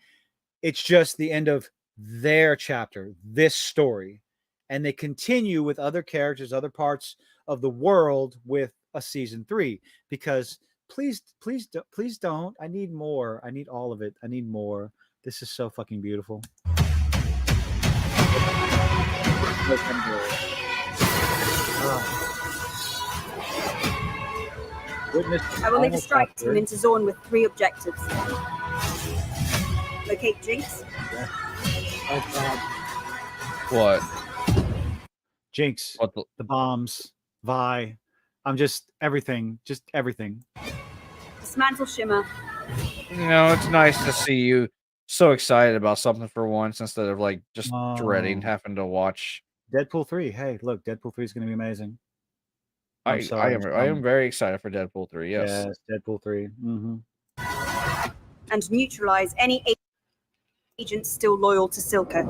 it's just the end of their chapter, this story, and they continue with other characters, other parts of the world with a season 3. Because please don't. I need more. I need all of it. I need more. This is so fucking beautiful. I will lead a strike team into Zorn with 3 objectives. Locate Jinx. What? Jinx. What the bombs. Vi. I'm just everything. Just everything. Dismantle Shimmer. You know, it's nice to see you so excited about something for once instead of like just dreading having to watch Deadpool 3. Hey, look, Deadpool 3 is going to be amazing. I am very excited for Deadpool 3. Yes, Deadpool 3. Mm-hmm. And neutralize any agents still loyal to Silco.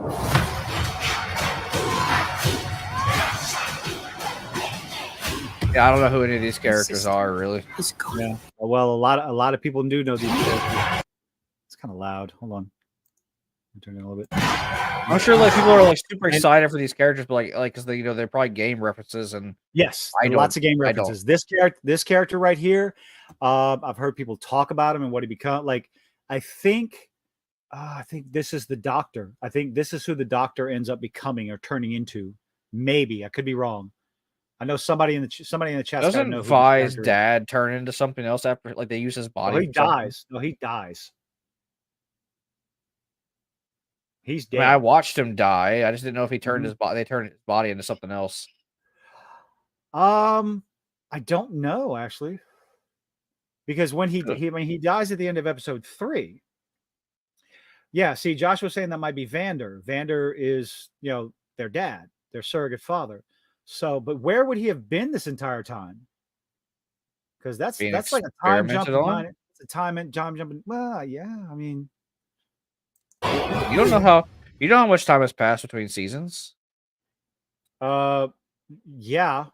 Yeah, I don't know who any of these characters are really. Yeah. Well, a lot of people do know these characters. It's kind of loud. Hold on. I'm turning it a little bit. I'm sure like people are like super excited for these characters, but like because they they're probably game references and yes, lots of game references. This character right here, I've heard people talk about him and what he become. Like I think this is the Doctor. I think this is who the Doctor ends up becoming or turning into. Maybe I could be wrong. I know somebody in the chat doesn't know Vi's dad turn into something else after like they use his body. Oh, he dies. No, he dies. He's dead. I mean, I watched him die. I just didn't know if he turned his body. They turned his body into something else. I don't know actually, because when he dies at the end of episode 3. Yeah, see, Josh was saying that might be Vander. Vander is their dad, their surrogate father. So, but where would he have been this entire time? Because that's like a time jump. It's a time jumping. Well, yeah, I mean. You don't know how much time has passed between seasons? Yeah.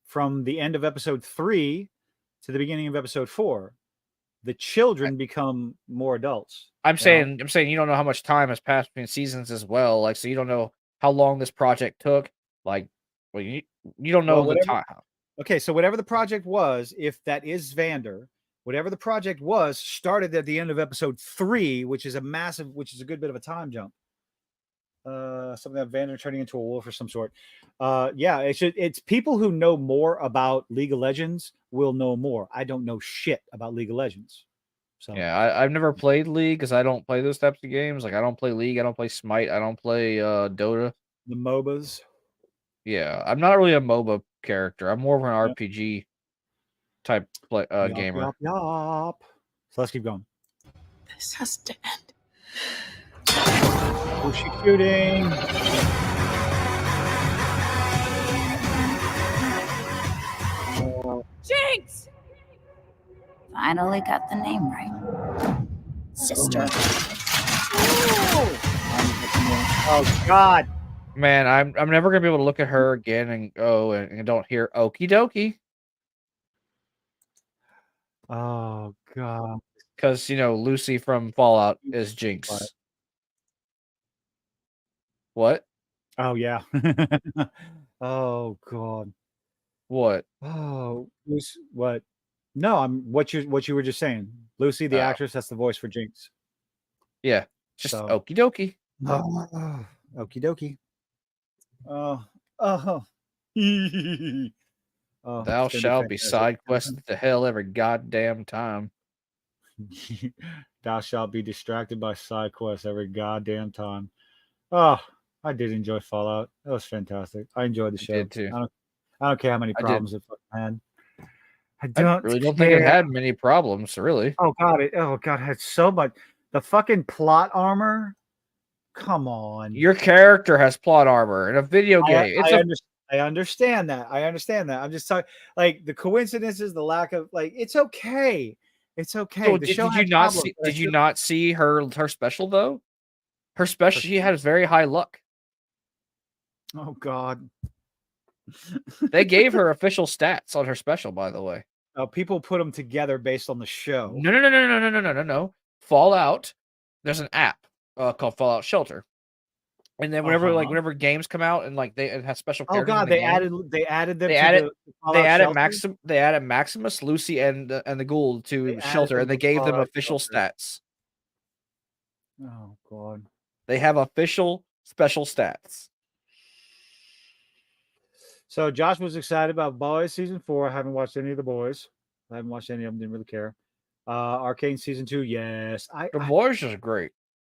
From the end of episode 3 to the beginning of episode 4, the children become more adults. I'm saying you don't know how much time has passed between seasons as well. Like, so you don't know how long this project took. Like, well, you don't know the time. Okay, so whatever the project was, if that is Vander. Whatever the project was started at the end of episode 3, which is a good bit of a time jump. Something that Vander turning into a wolf or some sort. Yeah, it's people who know more about League of Legends will know more. I don't know shit about League of Legends. So yeah, I've never played League because I don't play those types of games. Like I don't play League, I don't play Smite, I don't play Dota. The MOBAs. Yeah, I'm not really a MOBA character. I'm more of an RPG type gamer. So let's keep going. This has to end. Who's she shooting? Jinx! Finally got the name right. Sister. Oh God. Man, I'm never gonna be able to look at her again and go and don't hear okie dokie. Oh God. Because Lucy from Fallout is Jinx. What? Oh yeah. Oh God. What? Oh, what? No, what you were just saying. Lucy, the actress, that's the voice for Jinx. Yeah, just okie dokie. Okie dokie. Oh. Thou shalt be side quested to hell every goddamn time. Thou shalt be distracted by side quests every goddamn time. Oh, I did enjoy Fallout. That was fantastic. I enjoyed the show. I did too. I don't care how many problems it had. I really don't think it had many problems, really. Oh God! It had so much. The fucking plot armor. Come on. Your character has plot armor in a video game. I understand that. I'm just talking like the coincidences, the lack of it's okay. It's okay. So did you not see her special though? Her special, she has very high luck. Oh God. They gave her official stats on her special, by the way. People put them together based on the show. No. Fallout. There's an app. called Fallout Shelter. And then whenever Uh-huh. whenever games come out and like it has special Oh characters in God, the game, they added them they to added the Fallout Shelter? They added Maximus, Lucy, and the Ghoul They to added Shelter, them and they to gave them Fallout official Shelter. stats. Oh God. They have official special stats. So Josh was excited about Boys season 4. I haven't watched any of the Boys. I haven't watched any of them. Didn't really care. Arcane season 2. Yes, The Boys is great.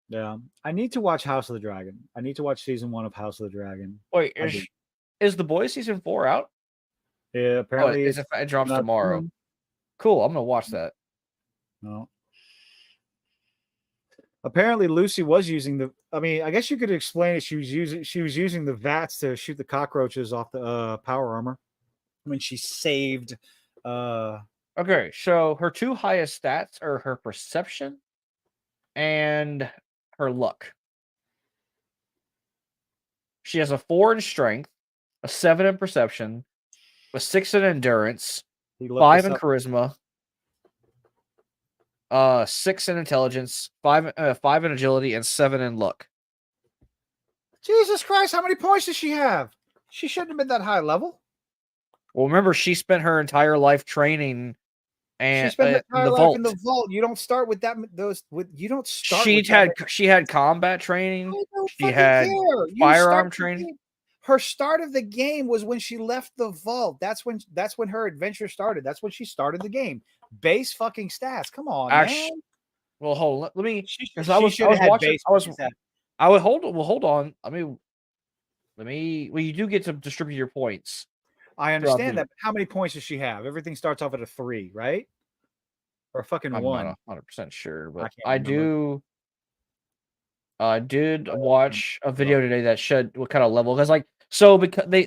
Yeah, I need to watch House of the Dragon. I need to watch season 1 of House of the Dragon. Wait, is The Boys season 4 out? Yeah, apparently it drops not tomorrow. soon. Cool, I'm gonna watch that. No. Apparently, Lucy was using the. I mean, I guess you could explain it. She was using the vats to shoot the cockroaches off the power armor when she saved. Okay, so her two highest stats are her perception and her luck. She has a 4 in strength, a 7 in perception, a 6 in endurance, 5 in charisma, 6 in intelligence, 5 in agility, and 7 in luck. Jesus Christ, how many points does she have? She shouldn't have been that high level. Well, remember, she spent her entire life training and She spent her in entire the life vault. in the vault. You don't start with that. You don't start. She had combat training. She had firearm training. Her start of the game was when she left the vault. That's when her adventure started. That's when she started the game. Base fucking stats. Come on, man. Well, hold on. Let me. Hold on. Well, you do get to distribute your points. I understand that. But how many points does she have? Everything starts off at a 3, right? Or a fucking 1. I'm not 100% sure, but I do. I did watch a video today that showed what kind of level, because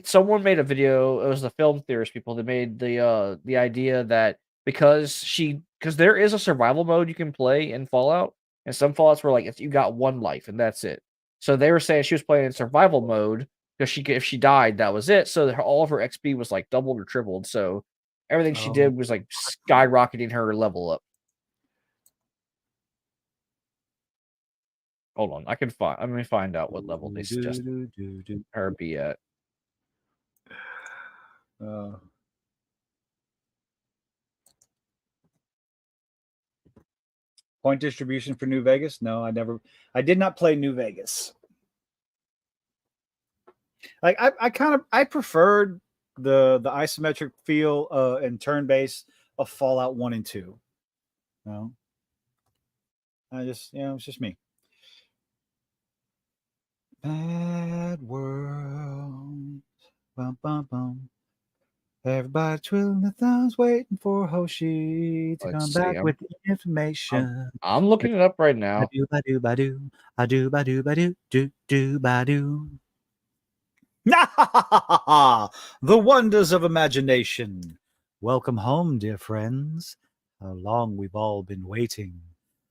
someone made a video. It was the film theorist people that made the idea that because there is a survival mode you can play in Fallout, and some Fallouts were like you got 1 life and that's it. So they were saying she was playing in survival mode because if she died, that was it. So all of her XP was like doubled or tripled. So everything she did was like skyrocketing her level up. Hold on, let me find out what level they suggest her be at. Point distribution for New Vegas? No, I did not play New Vegas. Like I preferred the isometric feel and turn based of Fallout 1 and 2. No. It's just me. Bad world. Bum, bum, bum. Everybody twiddling their thumbs, waiting for Hoshi to come back with the information. I'm looking it up right now. The wonders of imagination. Welcome home, dear friends. How long we've all been waiting.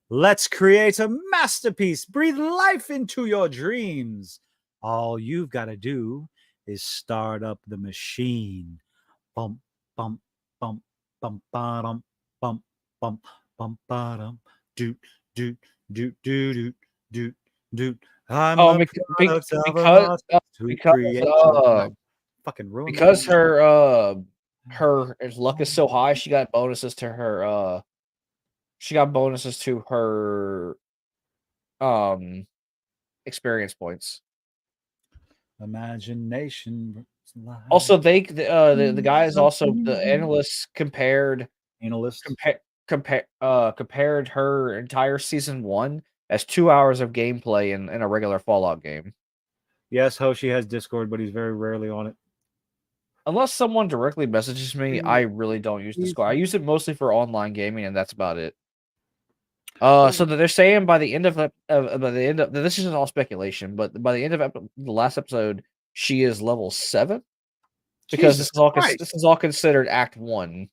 Let's create a masterpiece. Breathe life into your dreams. All you've got to do is start up the machine. Bump, bump, bump, bump, bum, bump, bump, bump, bum, doot, doot, doot, doot, doot, doot. Because her luck is so high, she got bonuses to her experience points. Imagination. Also, the guys also the analysts compared her entire season 1 as 2 hours of gameplay in a regular Fallout game. Yes, Hoshi has Discord, but he's very rarely on it. Unless someone directly messages me, I really don't use Discord. I use it mostly for online gaming, and that's about it. So that they're saying by the end of this is all speculation, but by the end of the last episode, she is level 7 because this is all considered Act 1.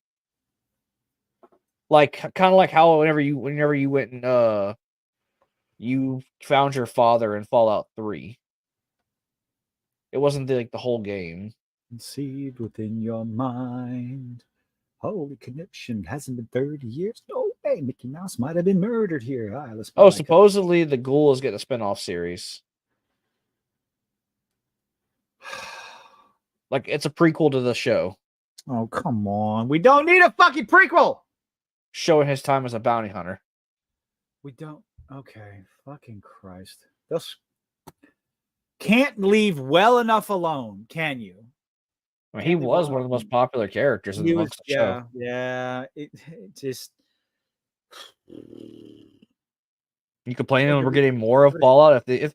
Like kind of like how whenever you went and you found your father in Fallout 3. It wasn't the whole game. Conceived within your mind. Holy connection. Hasn't been 30 years. No. Hey, Mickey Mouse might have been murdered here. All right, let's. Oh, supposedly the Ghoul is getting a spinoff series. Like it's a prequel to the show. Oh, come on. We don't need a fucking prequel. Showing his time as a bounty hunter. We don't. Okay. Fucking Christ. Those can't leave well enough alone, can you? I mean, he was one of the most popular characters in the show. Yeah. It just. You complaining we're getting more of Fallout if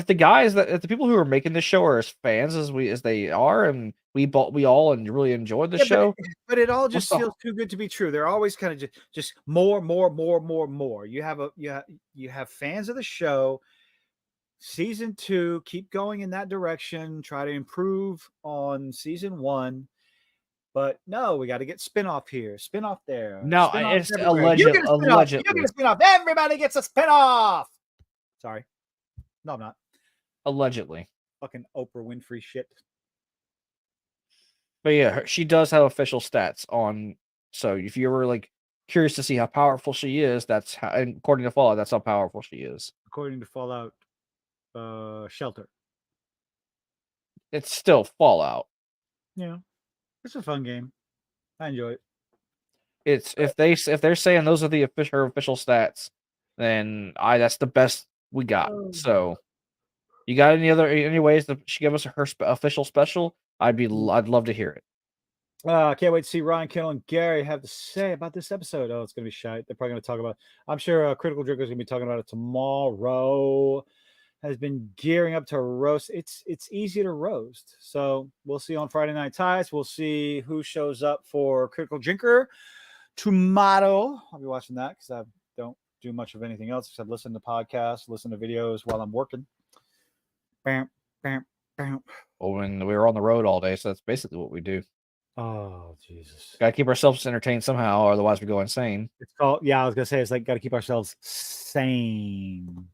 the guys if the people who are making this show are as fans as they are, and we all and really enjoyed the show. But it all just feels too good to be true. They're always kind of just more. You have fans of the show. Season 2, keep going in that direction. Try to improve on season 1. But no, we got to get spinoff here, spinoff there. No, spin-off it's everywhere. You get a spinoff. allegedly. You get a spinoff. Everybody gets a spinoff. Sorry. No, I'm not. Allegedly. Fucking Oprah Winfrey shit. But yeah, she does have official stats on. So if you were like curious to see how powerful she is, that's how, and according to Fallout, that's how powerful she is. According to Fallout Shelter. It's still Fallout. Yeah. It's a fun game. I enjoy it. It's if they're saying those are her official stats, then that's the best we got. So, you got any ways that she give us her official special? I'd love to hear it. Can't wait to see Ryan, Kendall, and Gary have to say about this episode. Oh, it's gonna be shite. They're probably gonna talk about. I'm sure Critical Drinker is gonna be talking about it tomorrow. Has been gearing up to roast. It's easy to roast. So we'll see on Friday Night Ties. We'll see who shows up for Critical Drinker tomorrow. I'll be watching that because I don't do much of anything else except listen to podcasts, listen to videos while I'm working. Bam, bam, bam. Well, when we were on the road all day, so that's basically what we do. Oh, Jesus. Gotta keep ourselves entertained somehow, or otherwise we go insane. It's called, I was gonna say, it's like gotta keep ourselves sane.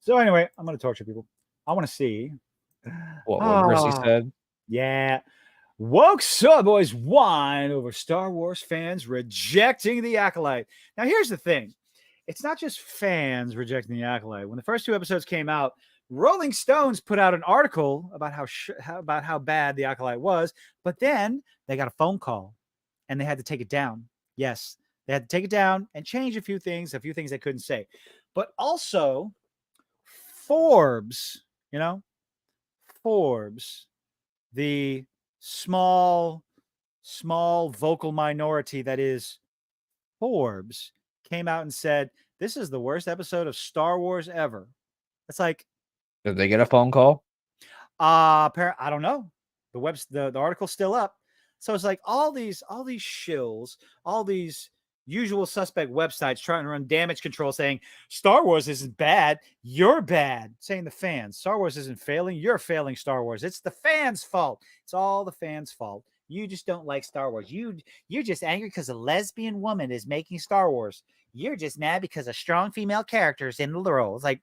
So anyway, I'm gonna torture people. I want to see what Chrissy said. Yeah. Woke Soy Boys whine over Star Wars fans rejecting the Acolyte. Now, here's the thing. It's not just fans rejecting the Acolyte. When the first 2 episodes came out, Rolling Stones put out an article about how bad the Acolyte was, but then they got a phone call and they had to take it down. Yes, they had to take it down and change a few things they couldn't say. But also, Forbes, the small vocal minority that is Forbes, came out and said, this is the worst episode of Star Wars ever. It's like, did they get a phone call? I don't know. The article's still up. So it's like all these shills, all these usual suspect websites trying to run damage control saying Star Wars isn't bad, you're bad. Saying the fans, Star Wars isn't failing, you're failing Star Wars. It's the fans' fault. It's all the fans' fault. You just don't like Star Wars. You're just angry because a lesbian woman is making Star Wars. You're just mad because a strong female character is in the role. It's like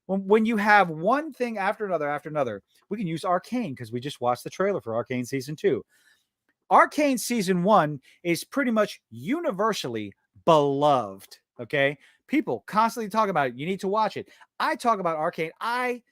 when you have one thing after another, we can use Arcane because we just watched the trailer for Arcane Season 2. Arcane Season 1 is pretty much universally beloved, okay? People constantly talk about it. You need to watch it. I talk about Arcane. I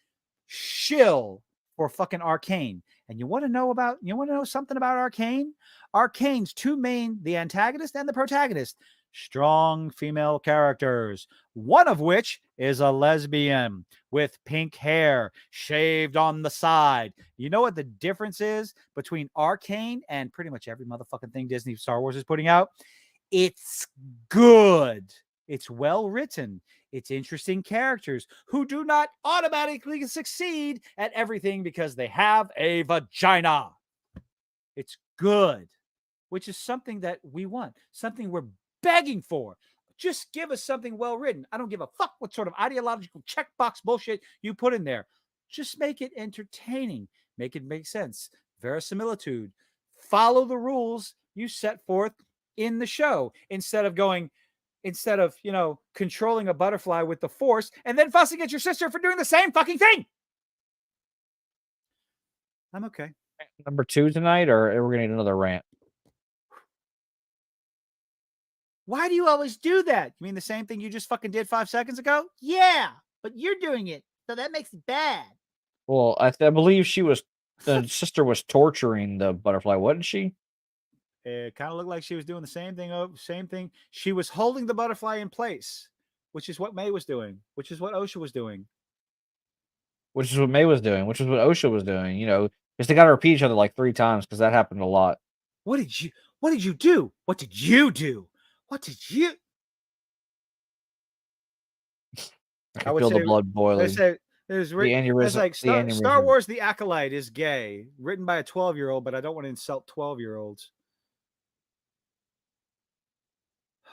shill for fucking Arcane. And you want to know something about Arcane? Arcane's 2 main, the antagonist and the protagonist, strong female characters, one of which is a lesbian with pink hair shaved on the side. You know what the difference is between Arcane and pretty much every motherfucking thing Disney Star Wars is putting out? It's good. It's well written. It's interesting characters who do not automatically succeed at everything because they have a vagina. It's good, which is something that we want, something we're begging for. Just give us something well written. I don't give a fuck what sort of ideological checkbox bullshit you put in there. Just make it entertaining. Make it make sense. Verisimilitude. Follow the rules you set forth in the show instead of controlling a butterfly with the Force and then fussing at your sister for doing the same fucking thing. I'm okay. Number 2 tonight, or we're gonna need another rant? Why do you always do that? You mean the same thing you just fucking did 5 seconds ago? Yeah, but you're doing it, so that makes it bad. Well, I believe the sister was torturing the butterfly, wasn't she? It kind of looked like she was doing the same thing. Same thing. She was holding the butterfly in place, which is what May was doing, which is what OSHA was doing. Which is what May was doing, which is what OSHA was doing, because they got to repeat each other like 3 times because that happened a lot. What did you do? What did you do? What did you? I can feel the blood boiling. It was The aneurysm. it's like the Star aneurysm. Wars: The Acolyte is gay, written by a 12-year-old, but I don't want to insult 12-year-olds.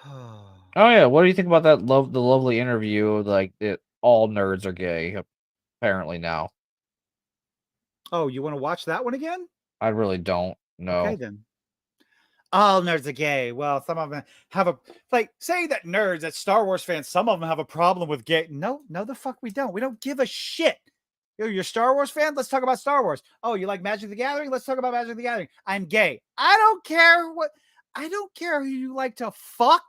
Oh yeah, what do you think about that? The lovely interview, like that all nerds are gay, apparently now. Oh, you want to watch that one again? I really don't know. Okay, then. All nerds are gay. Well, some of them have saying that nerds, that Star Wars fans, some of them have a problem with gay. No, the fuck we don't. We don't give a shit. You're a Star Wars fan? Let's talk about Star Wars. Oh, you like Magic the Gathering? Let's talk about Magic the Gathering. I'm gay. I don't care who you like to fuck.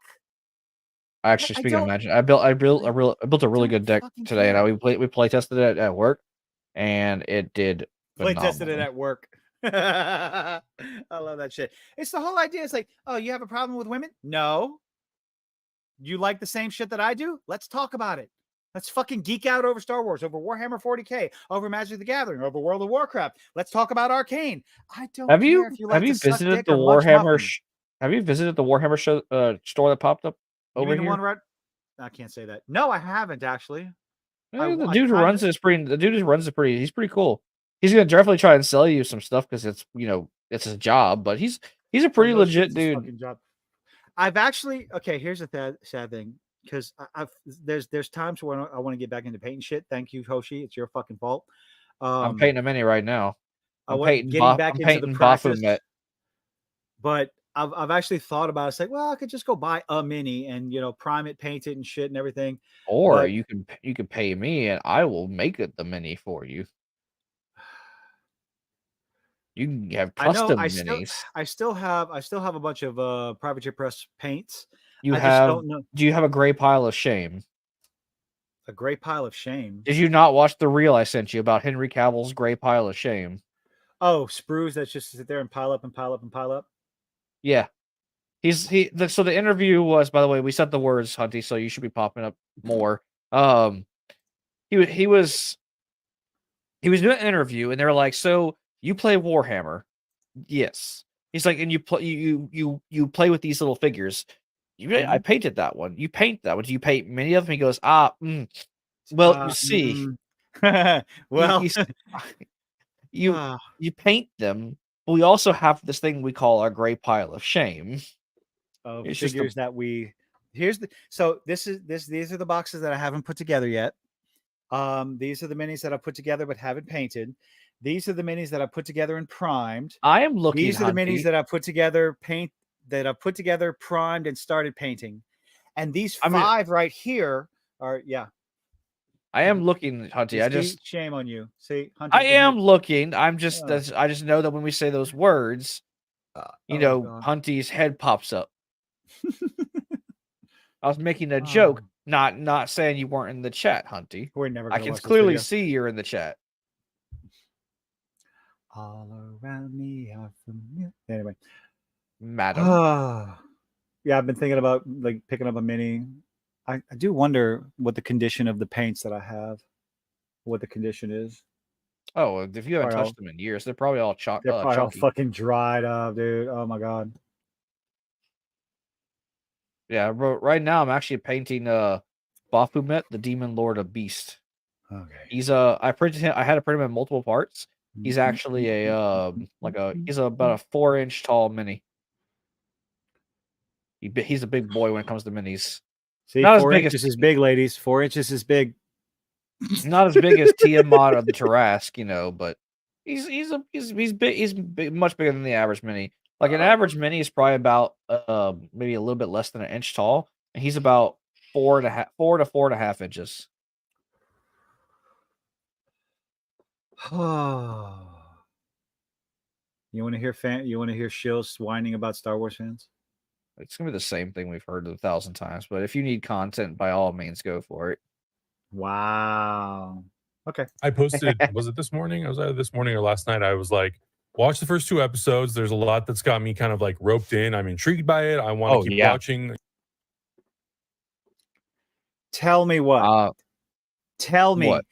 Actually, speaking of Magic, I built a really good deck today, and we play tested it at work, and it did Play phenomenal. tested it at work. I love that shit. It's the whole idea. It's like, oh, you have a problem with women? No. You like the same shit that I do? Let's talk about it. Let's fucking geek out over Star Wars, over Warhammer 40K, over Magic the Gathering, over World of Warcraft. Let's talk about Arcane. I don't care if you like to suck dick or lunch muffin. Have you visited the Warhammer store that popped up over here? One I can't say that. No, I haven't actually. The dude who runs it is pretty. He's pretty cool. He's gonna definitely try and sell you some stuff because it's it's his job. But he's a pretty legit dude. I've actually here's the sad thing, because there's times when I want to get back into painting shit. Thank you, Hoshi. It's your fucking fault. I'm painting a mini right now. I'm getting back into the practice. But I've actually thought about it. It's like, well, I could just go buy a mini and prime it, paint it, and shit and everything. Or you can pay me and I will make it the mini for you. You can have custom minis. I still have a bunch of private press paints. Do you have a gray pile of shame? A gray pile of shame. Did you not watch the reel I sent you about Henry Cavill's gray pile of shame? Oh, sprues that just sit there and pile up and pile up and pile up. Yeah. So the interview was, by the way, we said the words, Hunty, so you should be popping up more. He was doing an interview and they were like, so you play Warhammer? Yes. He's like, and you play with these little figures. I painted that one. You paint that one. Do you paint many of them? He goes, well, you see. Well, you paint them, but we also have this thing we call our gray pile of shame. Of figures that we these are the boxes that I haven't put together yet. These are the minis that I put together but haven't painted. These are the minis that I put together and primed. I am looking. These are the minis that I put together, primed, and started painting. And these five right here are I am looking, Hunty. Shame on you. See, Hunty, I am looking. I just know that when we say those words, Hunty's head pops up. I was making a joke, not saying you weren't in the chat, Hunty. We're never. I can clearly see you're in the chat. All around me are familiar. Anyway, madam. Yeah, I've been thinking about picking up a mini. I do wonder what the condition of the paints that I have, what the condition is. Oh, if you haven't touched them in years, they're probably all chalky. They're probably all fucking dried up, dude. Oh my god. Yeah, right now I'm actually painting Baphomet, the Demon Lord of Beast. Okay. He's I had to print him in multiple parts. He's actually he's about a 4-inch tall mini. He's a big boy when it comes to minis. See, not 4 inches is big, ladies. 4 inches is big. Not as big as Tiamat or the Tarrasque, but he's big. He's big, much bigger than the average mini. Like an average mini is probably about maybe a little bit less than an inch tall, and he's about 4 to 4.5 inches. You want to hear shills whining about Star Wars fans? It's gonna be the same thing we've heard 1,000 times. But if you need content, by all means, go for it. Wow. Okay. I posted, was it this morning? I was either this morning or last night. I was like, watch the first 2 episodes. There's a lot that's got me kind of like roped in. I'm intrigued by it. I want to keep watching. Tell me what. Tell me. What?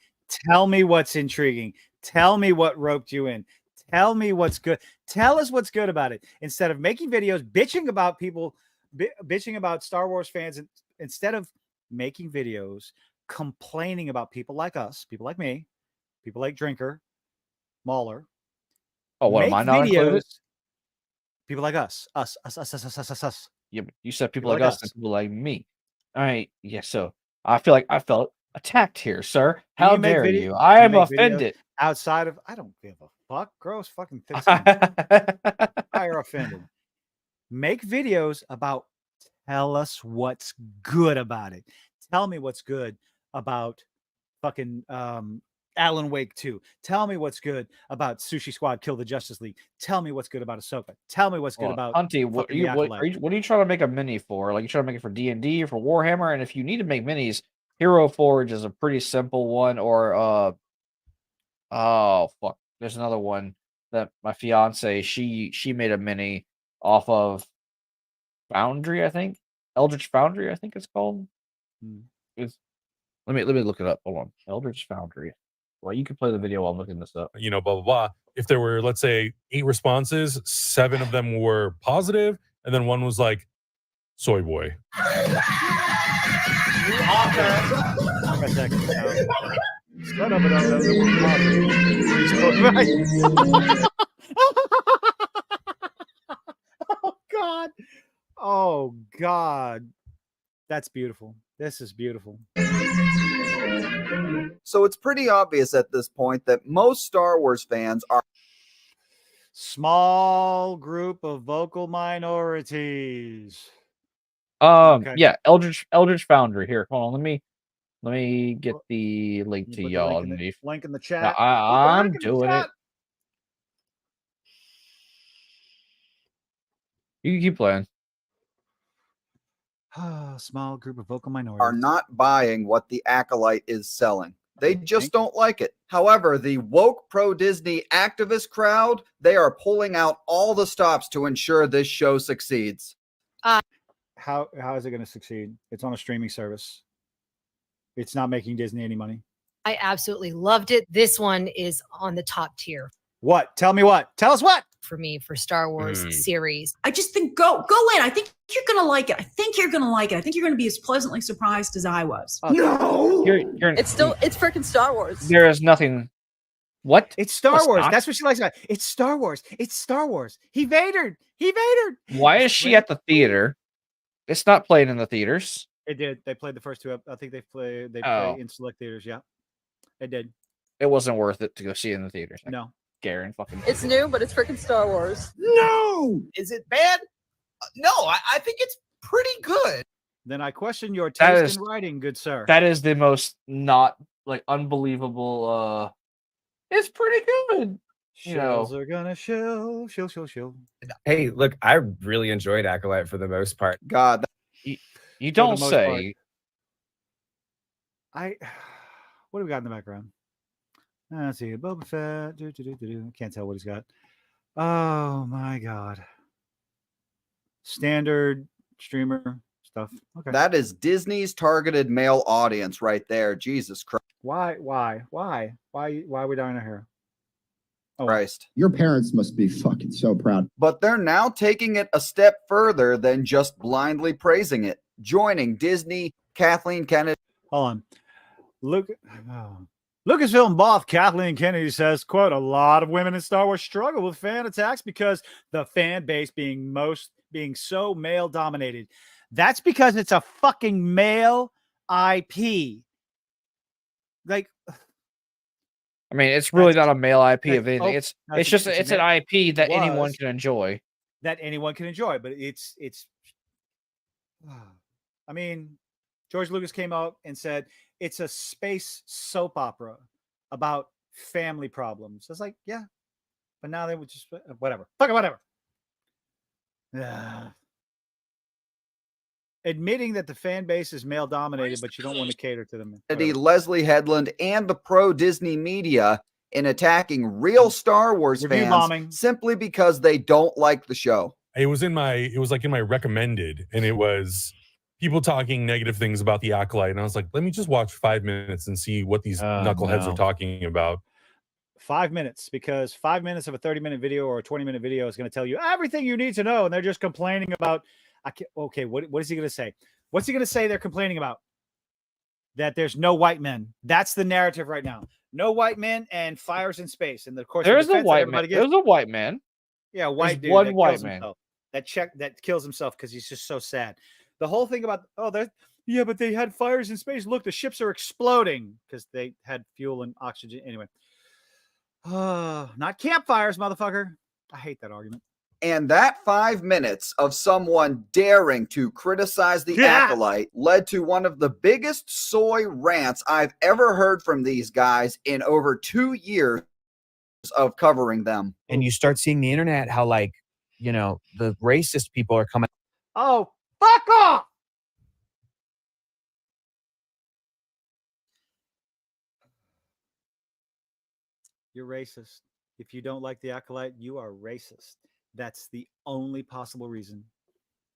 Tell me what's intriguing. Tell me what roped you in. Tell me what's good. Tell us what's good about it. Instead of making videos bitching about people, bitching about Star Wars fans, and instead of making videos complaining about people like us, people like me, people like Drinker, Mauler. Oh, what, am I not included? People like us. Us. Yeah, but you said people like us and people like me. All right. Yeah. So I feel like I felt attacked here, sir. How dare you? I am offended. Outside of, I don't give a fuck. Gross fucking thick skin. I are offended. Make videos about, tell us what's good about it. Tell me what's good about fucking Alan Wake 2. Tell me what's good about Sushi Squad Kill the Justice League. Tell me what's good about Ahsoka. Tell me what's good about Hunty. What are you trying to make a mini for? Like, you trying to make it for D&D or for Warhammer? And if you need to make minis, Hero Forge is a pretty simple one. Or oh fuck, there's another one that my fiance she made a mini off of Foundry, I think. Eldritch Foundry, I think it's called. It's, let me look it up. Hold on. Eldritch Foundry. Well, you can play the video while I'm looking this up. You know, blah blah blah. If there were, let's say, 8 responses, 7 of them were positive, and then 1 was like, soy boy. Oh God. Oh God. That's beautiful. This is beautiful. So it's pretty obvious at this point that most Star Wars fans are small group of vocal minorities. Yeah, Eldritch Foundry. Here, hold on. Let me get the link to y'all. Link in the chat. I'm doing it. You can keep playing. Small group of vocal minorities are not buying what the Acolyte is selling. They just don't like it. However, the woke pro-Disney activist crowd, they are pulling out all the stops to ensure this show succeeds. How is it going to succeed? It's on a streaming service. It's not making Disney any money. I absolutely loved it. This one is on the top tier. What? Tell me what? Tell us what? For me, for Star Wars series. I just think go in. I think you're gonna like it. I think you're gonna like it. I think you're gonna be as pleasantly surprised as I was. No, it's freaking Star Wars. There is nothing. What? It's Star Wars. That's what she likes about it. It's Star Wars. It's Star Wars. He Vadered. Why is she at the theater? It's not playing in the theaters. It did. They played the first 2. I think they play in select theaters. Yeah, it did. It wasn't worth it to go see it in the theaters. No. Garen fucking. It's new, but it's freaking Star Wars. No, is it bad? No, I think it's pretty good. Then I question your taste in writing, good sir. That is the most not like unbelievable. It's pretty good. Shills are gonna shill. Hey, look, I really enjoyed Acolyte for the most part. God, you don't say. What do we got in the background? Let's see. Boba Fett. Can't tell what he's got. Oh my God. Standard streamer stuff. Okay. That is Disney's targeted male audience right there. Jesus Christ. Why are we dying here? Oh. Christ. Your parents must be fucking so proud. But they're now taking it a step further than just blindly praising it. Joining Disney, Kathleen Kennedy. Hold on. Lucasfilm boss Kathleen Kennedy says, quote, a lot of women in Star Wars struggle with fan attacks because the fan base being so male dominated. That's because it's a fucking male IP. Like, I mean, it's really not a male IP of anything. It's an IP that anyone can enjoy. But it's I mean, George Lucas came out and said it's a space soap opera about family problems. It's like, yeah, but now they would just whatever. Fuck it, whatever. admitting that the fan base is male dominated, but you don't want to cater to them. Leslie Headland and the pro Disney media in attacking real Star Wars Review fans bombing. simply because they don't like the show. It was like in my recommended, and it was people talking negative things about the Acolyte, and I was like, let me just watch 5 minutes and see what these knuckleheads are talking about. 5 minutes, because 5 minutes of a 30-minute video or a 20-minute video is going to tell you everything you need to know, and they're just complaining about. Okay, what is he going to say? What's he going to say? They're complaining about that there's no white men. That's the narrative right now. No white men and fires in space, and of course There's a white man. There's a white man. Yeah, white dude. One white man that kills himself because he's just so sad. The whole thing about but they had fires in space. Look, the ships are exploding because they had fuel and oxygen. Anyway, not campfires, motherfucker. I hate that argument. And that 5 minutes of someone daring to criticize the Acolyte led to one of the biggest soy rants I've ever heard from these guys in over 2 years of covering them. And you start seeing the internet, how the racist people are coming. Oh, fuck off! You're racist. If you don't like the Acolyte, you are racist. That's the only possible reason.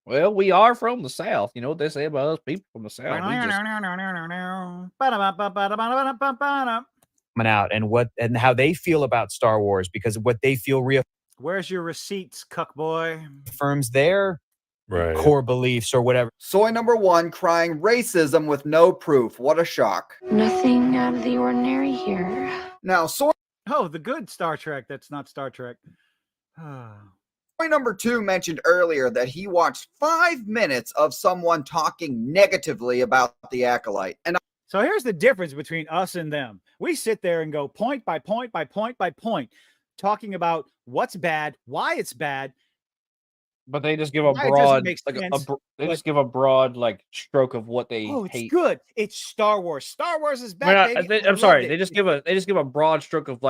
Well, we are from the South. You know what they say about us people from the South. Coming out and how they feel about Star Wars, because what they feel Where's your receipts, cuck boy? reaffirms their core beliefs or whatever. Soy number 1 crying racism with no proof. What a shock. Nothing out of the ordinary here. Now, soy the good Star Trek. That's not Star Trek. Soy number 2 mentioned earlier that he watched 5 minutes of someone talking negatively about the Acolyte. And so here's the difference between us and them. We sit there and go point by point by point by point, talking about what's bad, why it's bad. But they just give a broad, just give a broad stroke of what they it's hate. Good. It's Star Wars. Star Wars is bad. I'm sorry. They just give a broad stroke of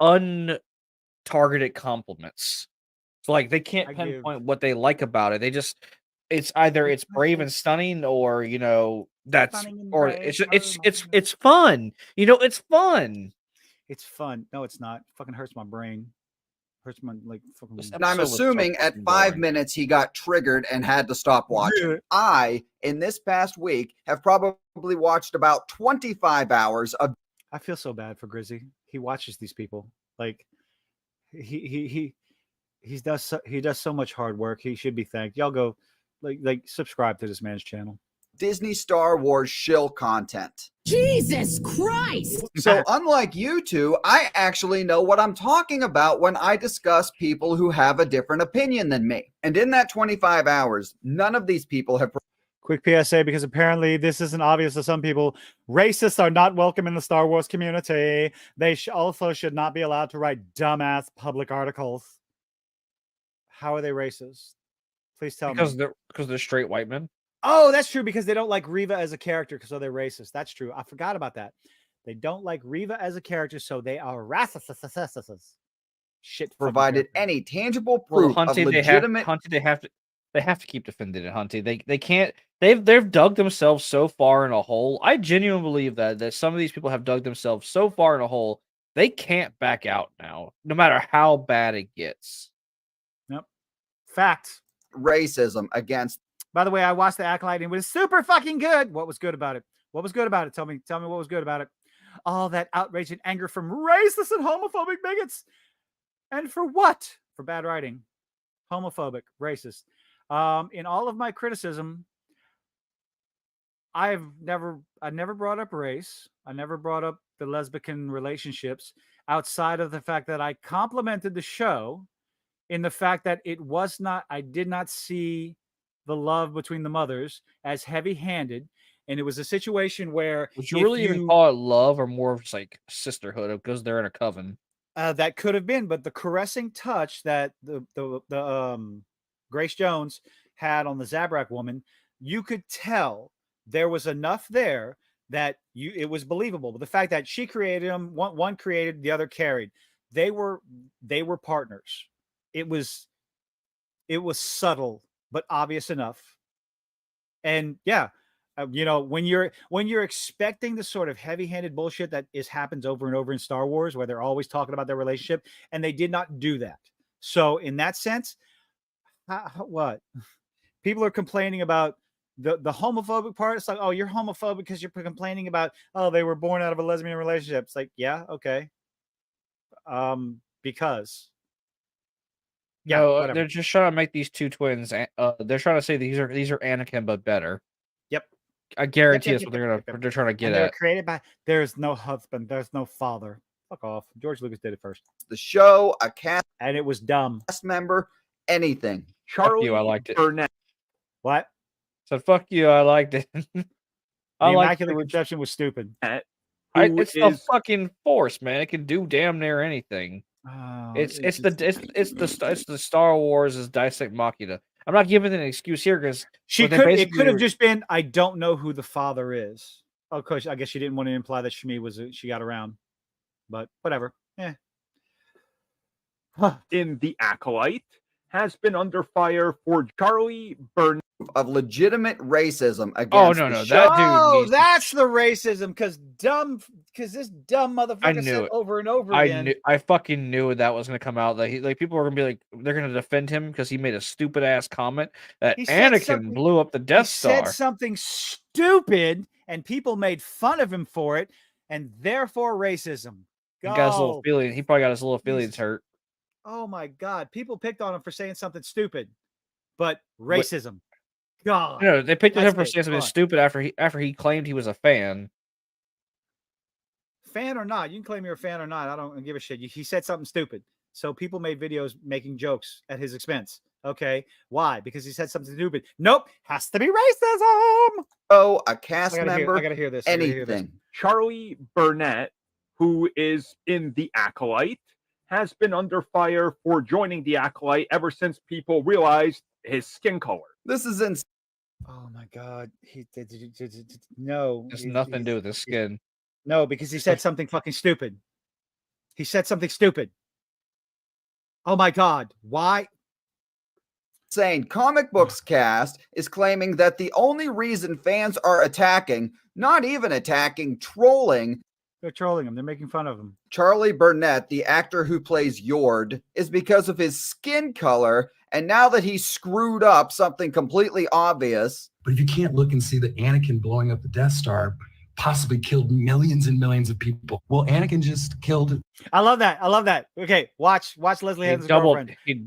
untargeted compliments. So they can't pinpoint what they like about it. It's either it's brave and stunning, or it's fun. It's fun. It's fun. No, it's not. It fucking hurts my brain. Hurts my fucking. And I'm assuming at 5 minutes he got triggered and had to stop watching. I, in this past week, have probably watched about 25 hours of. I feel so bad for Grizzy. He watches these people. He does so much hard work. He should be thanked. Y'all go subscribe to this man's channel. Disney Star Wars shill content. Jesus Christ! So unlike you two, I actually know what I'm talking about when I discuss people who have a different opinion than me. And in that 25 hours, none of these people have. Quick PSA, because apparently this isn't obvious to some people. Racists are not welcome in the Star Wars community. They also should not be allowed to write dumbass public articles. How are they racist? Please tell me. Because they're straight white men. Oh, that's true, because they don't like Reva as a character, so they're racist. That's true. I forgot about that. They don't like Reva as a character, so they are racist. Shit. Provided any tangible proof of legitimate. They have to keep defending it, Hunty. They can't. They've dug themselves so far in a hole. I genuinely believe that some of these people have dug themselves so far in a hole they can't back out now, no matter how bad it gets. Yep. Fact. Racism against. By the way, I watched The Acolyte and it was super fucking good. What was good about it? What was good about it? Tell me what was good about it. All that outrage and anger from racist and homophobic bigots. And for what? For bad writing. Homophobic, racist. In all of my criticism, I never brought up race. I never brought up the lesbian relationships outside of the fact that I complimented the show in the fact that I did not see the love between the mothers as heavy-handed, and it was a situation where would you really even call it love, or more of just sisterhood because they're in a coven? That could have been, but the caressing touch that the Grace Jones had on the Zabrak woman, you could tell there was enough there that it was believable. But the fact that she created them, one created, the other carried. They were partners. It was subtle but obvious enough And yeah, you know, when you're expecting the sort of heavy-handed bullshit that happens over and over in Star Wars, where they're always talking about their relationship, and they did not do that. So in that sense, what people are complaining about the homophobic part. It's like, oh, you're homophobic because you're complaining about, oh, they were born out of a lesbian relationship. It's like, yeah, okay, because yeah, No, whatever. they're just trying to make these two twins. They're trying to say these are Anakin but better. Yep. I guarantee that's what they're trying to get And they're at. created by, there's no husband, there's no father. Fuck off. George Lucas did it first. The show, a cast, and it was dumb. Cast member, anything. Fuck you, I liked it. What? So fuck you, I liked it. The I liked Immaculate Conception was stupid. it's the fucking Force, man. It can do damn near anything. Oh, It's the Star Wars is dissect Machina. I'm not giving an excuse here because it could have just been, I don't know who the father is. Of course, I guess she didn't want to imply that she got around, but whatever. Yeah. In The Acolyte has been under fire for Charlie Burnett of legitimate racism against that dude. That's the racism because this dumb motherfucker said over and over again. I fucking knew that was gonna come out. That people were gonna be like, they're gonna defend him because he made a stupid ass comment that Anakin blew up the Death Star. He said something stupid, and people made fun of him for it, and therefore racism. He got his little feeling. He probably got his little feelings hurt. Oh my God! People picked on him for saying something stupid, but racism. God, no, they picked on him for saying something stupid after he claimed he was a fan. Fan or not, you can claim you're a fan or not. I don't give a shit. He said something stupid, so people made videos making jokes at his expense. Okay, why? Because he said something stupid. Nope, has to be racism. Oh, a cast member. I gotta hear this. Anything. Charlie Burnett, who is in The Acolyte, has been under fire for joining The Acolyte ever since people realized his skin color. This is in. Oh my God! No, it's nothing to do with his skin. No, because he said something fucking stupid. He said something stupid. Oh my God! Why? Saying Comic Books Cast is claiming that the only reason fans are attacking, not even attacking, trolling. They're trolling him. They're making fun of him. Charlie Burnett, the actor who plays Yord, is because of his skin color. And now that he's screwed up something completely obvious. But if you can't look and see that Anakin blowing up the Death Star possibly killed millions and millions of people, well, Anakin just killed. I love that. Okay, watch Leslie Head's girlfriend. He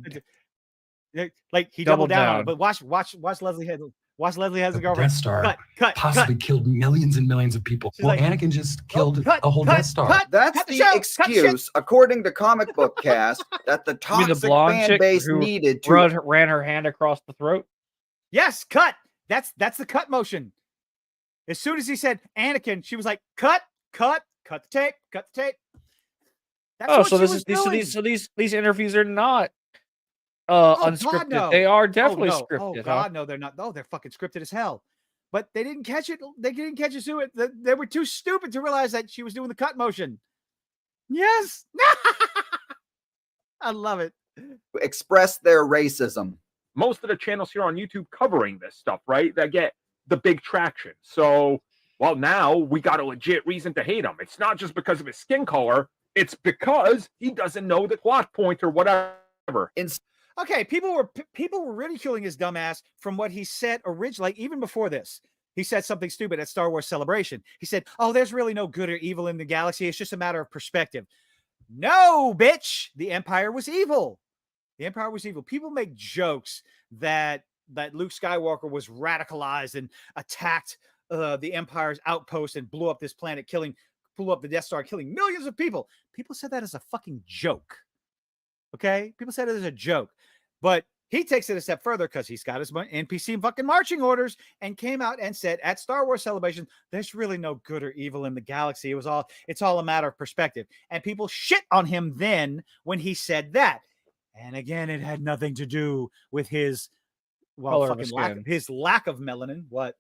doubled down on it, but watch Leslie Head. Watch Leslie has a girlfriend. Death Star cut, possibly killed millions and millions of people. Well, Anakin just killed a whole Death Star. That's the excuse, according to Comic Book Cast, that the toxic fan base needed to ran her hand across the throat. Yes, cut. That's the cut motion. As soon as he said Anakin, she was like, cut the tape. That's these interviews are not unscripted. God, no. They are definitely scripted. scripted. Oh God, no, they're not. No, they're fucking scripted as hell. But they didn't catch it. They didn't catch us to it. They were too stupid to realize that she was doing the cut motion. Yes. I love it. Express their racism. Most of the channels here on YouTube covering this stuff, right? That get the big traction. So, well, now we got a legit reason to hate him. It's not just because of his skin color. It's because he doesn't know the plot point or whatever. Okay, people were ridiculing his dumbass from what he said originally, like even before this. He said something stupid at Star Wars Celebration. He said, "Oh, there's really no good or evil in the galaxy. It's just a matter of perspective." No, bitch. The Empire was evil. The Empire was evil. People make jokes that Luke Skywalker was radicalized and attacked the Empire's outpost and blew up this planet, blew up the Death Star, killing millions of people. People said that as a fucking joke. Okay? People said it as a joke. But he takes it a step further because he's got his NPC fucking marching orders and came out and said at Star Wars Celebration, there's really no good or evil in the galaxy. It's all a matter of perspective. And people shit on him then when he said that. And again, it had nothing to do with his his lack of melanin. What?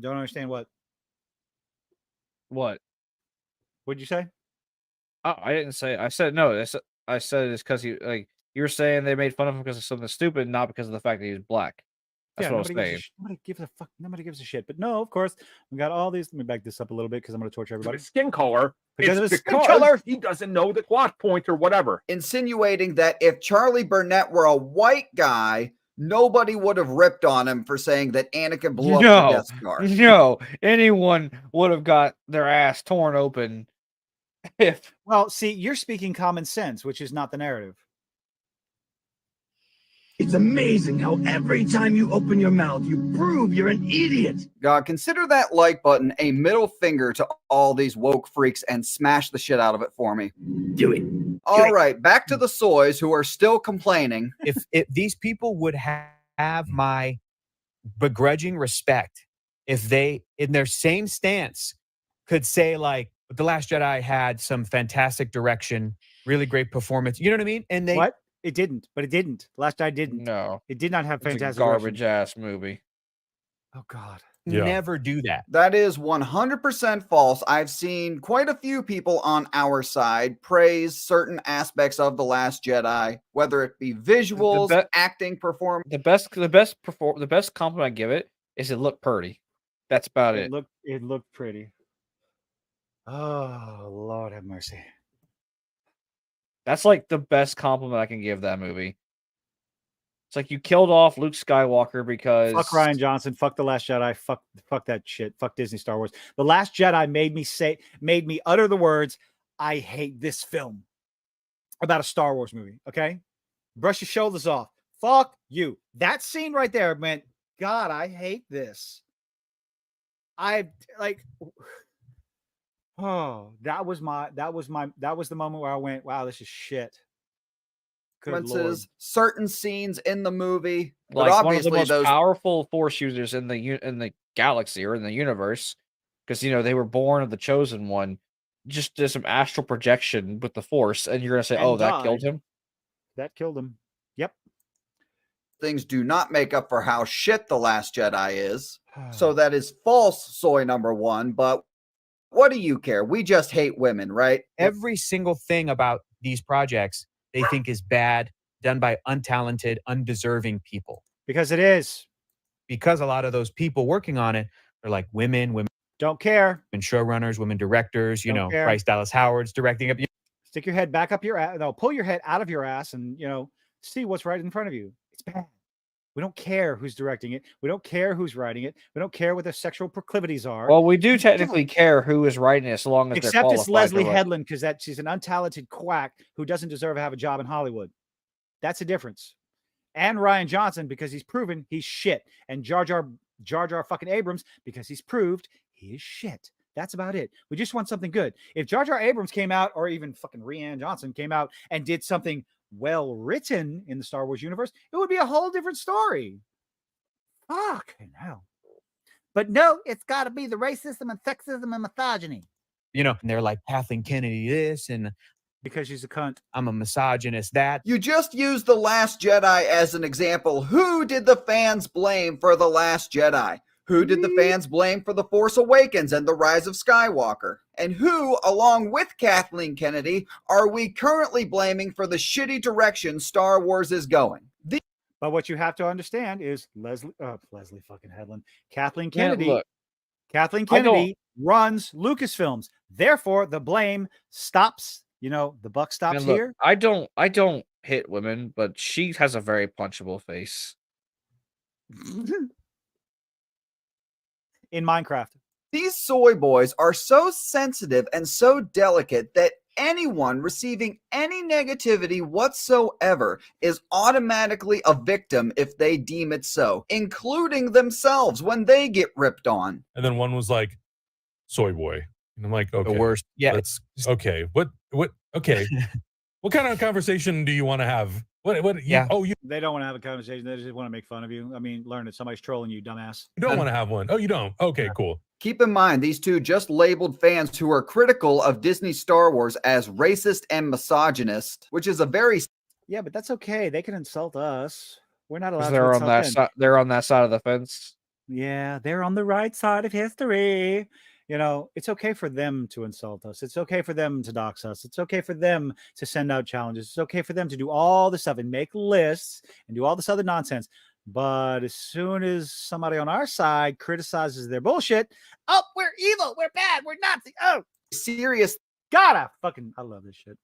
Don't understand what? What? What'd you say? Oh, I didn't say. I said no. I said it's because you were saying they made fun of him because of something stupid, not because of the fact that he was black. That's what I was saying. Nobody gives a fuck. Nobody gives a shit. But no, of course, we got all these. Let me back this up a little bit because I'm going to torture everybody. His skin color. Because of It's his skin because color. he doesn't know the plot point or whatever. Insinuating that if Charlie Burnett were a white guy, nobody would have ripped on him for saying that Anakin blew up the Death Star. No, anyone would have got their ass torn open if. Well, see, you're speaking common sense, which is not the narrative. It's amazing how every time you open your mouth, you prove you're an idiot. God, consider that like button a middle finger to all these woke freaks and smash the shit out of it for me. Do it. All right, back to the soys who are still complaining. If these people would have my begrudging respect, if they, in their same stance, could say like, The Last Jedi had some fantastic direction, really great performance. You know what I mean? And they What? It didn't, but it didn't. Last I didn't. No, it did not have it's fantastic a garbage ass movie. Oh God. never do that. That is 100% false. I've seen quite a few people on our side praise certain aspects of The Last Jedi, whether it be visuals, acting, performance. The best compliment I give it is it looked pretty. That's about it. It looked pretty. Oh Lord have mercy. That's like the best compliment I can give that movie. It's like you killed off Luke Skywalker because Fuck Ryan Johnson. Fuck The Last Jedi. Fuck that shit. Fuck Disney Star Wars. The Last Jedi made me utter the words, I hate this film about a Star Wars movie. Okay? Brush your shoulders off. Fuck you. That scene right there meant, God, I hate this. I like oh, that was the moment where I went, wow, this is shit. Good Lord. Certain scenes in the movie, like but obviously one of the most those powerful Force users in the galaxy or in the universe, because they were born of the chosen one, just did some astral projection with the Force, and you're gonna say, "Oh, that killed him." That killed him. Yep. things do not make up for how shit The Last Jedi is. So that is false, soy number one. But what do you care? We just hate women, right? Every single thing about these projects they think is bad, done by untalented, undeserving people. Because it is. Because a lot of those people working on it are like women don't care, women showrunners, women directors. Don't care. Bryce Dallas Howard's directing up. Stick your head back up your ass. No, pull your head out of your ass and see what's right in front of you. It's bad. We don't care who's directing it. We don't care who's writing it. We don't care what their sexual proclivities are. Well, we do technically care who is writing it, as long as except they're it's Leslie Headland, because she's an untalented quack who doesn't deserve to have a job in Hollywood. That's a difference. And Ryan Johnson, because he's proven he's shit. And Jar Jar fucking Abrams, because he's proved he is shit. That's about it. We just want something good. If Jar Jar Abrams came out, or even fucking Rian Johnson came out and did something well written in the Star Wars universe, it would be a whole different story. Fuck hell. But no, it's got to be the racism and sexism and misogyny. And they're like Kathleen Kennedy this, and because she's a cunt. I'm a misogynist that. You just used The Last Jedi as an example. Who did the fans blame for The Last Jedi? Who did the fans blame for The Force Awakens and The Rise of Skywalker? And who, along with Kathleen Kennedy, are we currently blaming for the shitty direction Star Wars is going? But what you have to understand is Leslie fucking Headland, Kathleen Kennedy. Look, Kathleen Kennedy runs Lucasfilms. Therefore, the blame stops. The buck stops here. I don't hit women, but she has a very punchable face. In Minecraft. These soy boys are so sensitive and so delicate that anyone receiving any negativity whatsoever is automatically a victim if they deem it so, including themselves when they get ripped on. And then one was like, soy boy. And I'm like, okay. The worst. Yeah. That's okay. What, okay. What kind of conversation do you want to have? Yeah. They don't want to have a conversation. They just want to make fun of you. I mean, learn that somebody's trolling you, dumbass. You don't want to have one. Oh, you don't? Okay, cool. Keep in mind, these two just labeled fans who are critical of Disney Star Wars as racist and misogynist, which is a very... Yeah, but that's okay. They can insult us. We're not allowed to they're insult on that them. side. They're on that side of the fence. Yeah, they're on the right side of history. It's okay for them to insult us. It's okay for them to dox us. It's okay for them to send out challenges. It's okay for them to do all this stuff and make lists and do all this other nonsense. But as soon as somebody on our side criticizes their bullshit, oh, we're evil, we're bad, we're Nazi. Oh, serious God, I love this shit.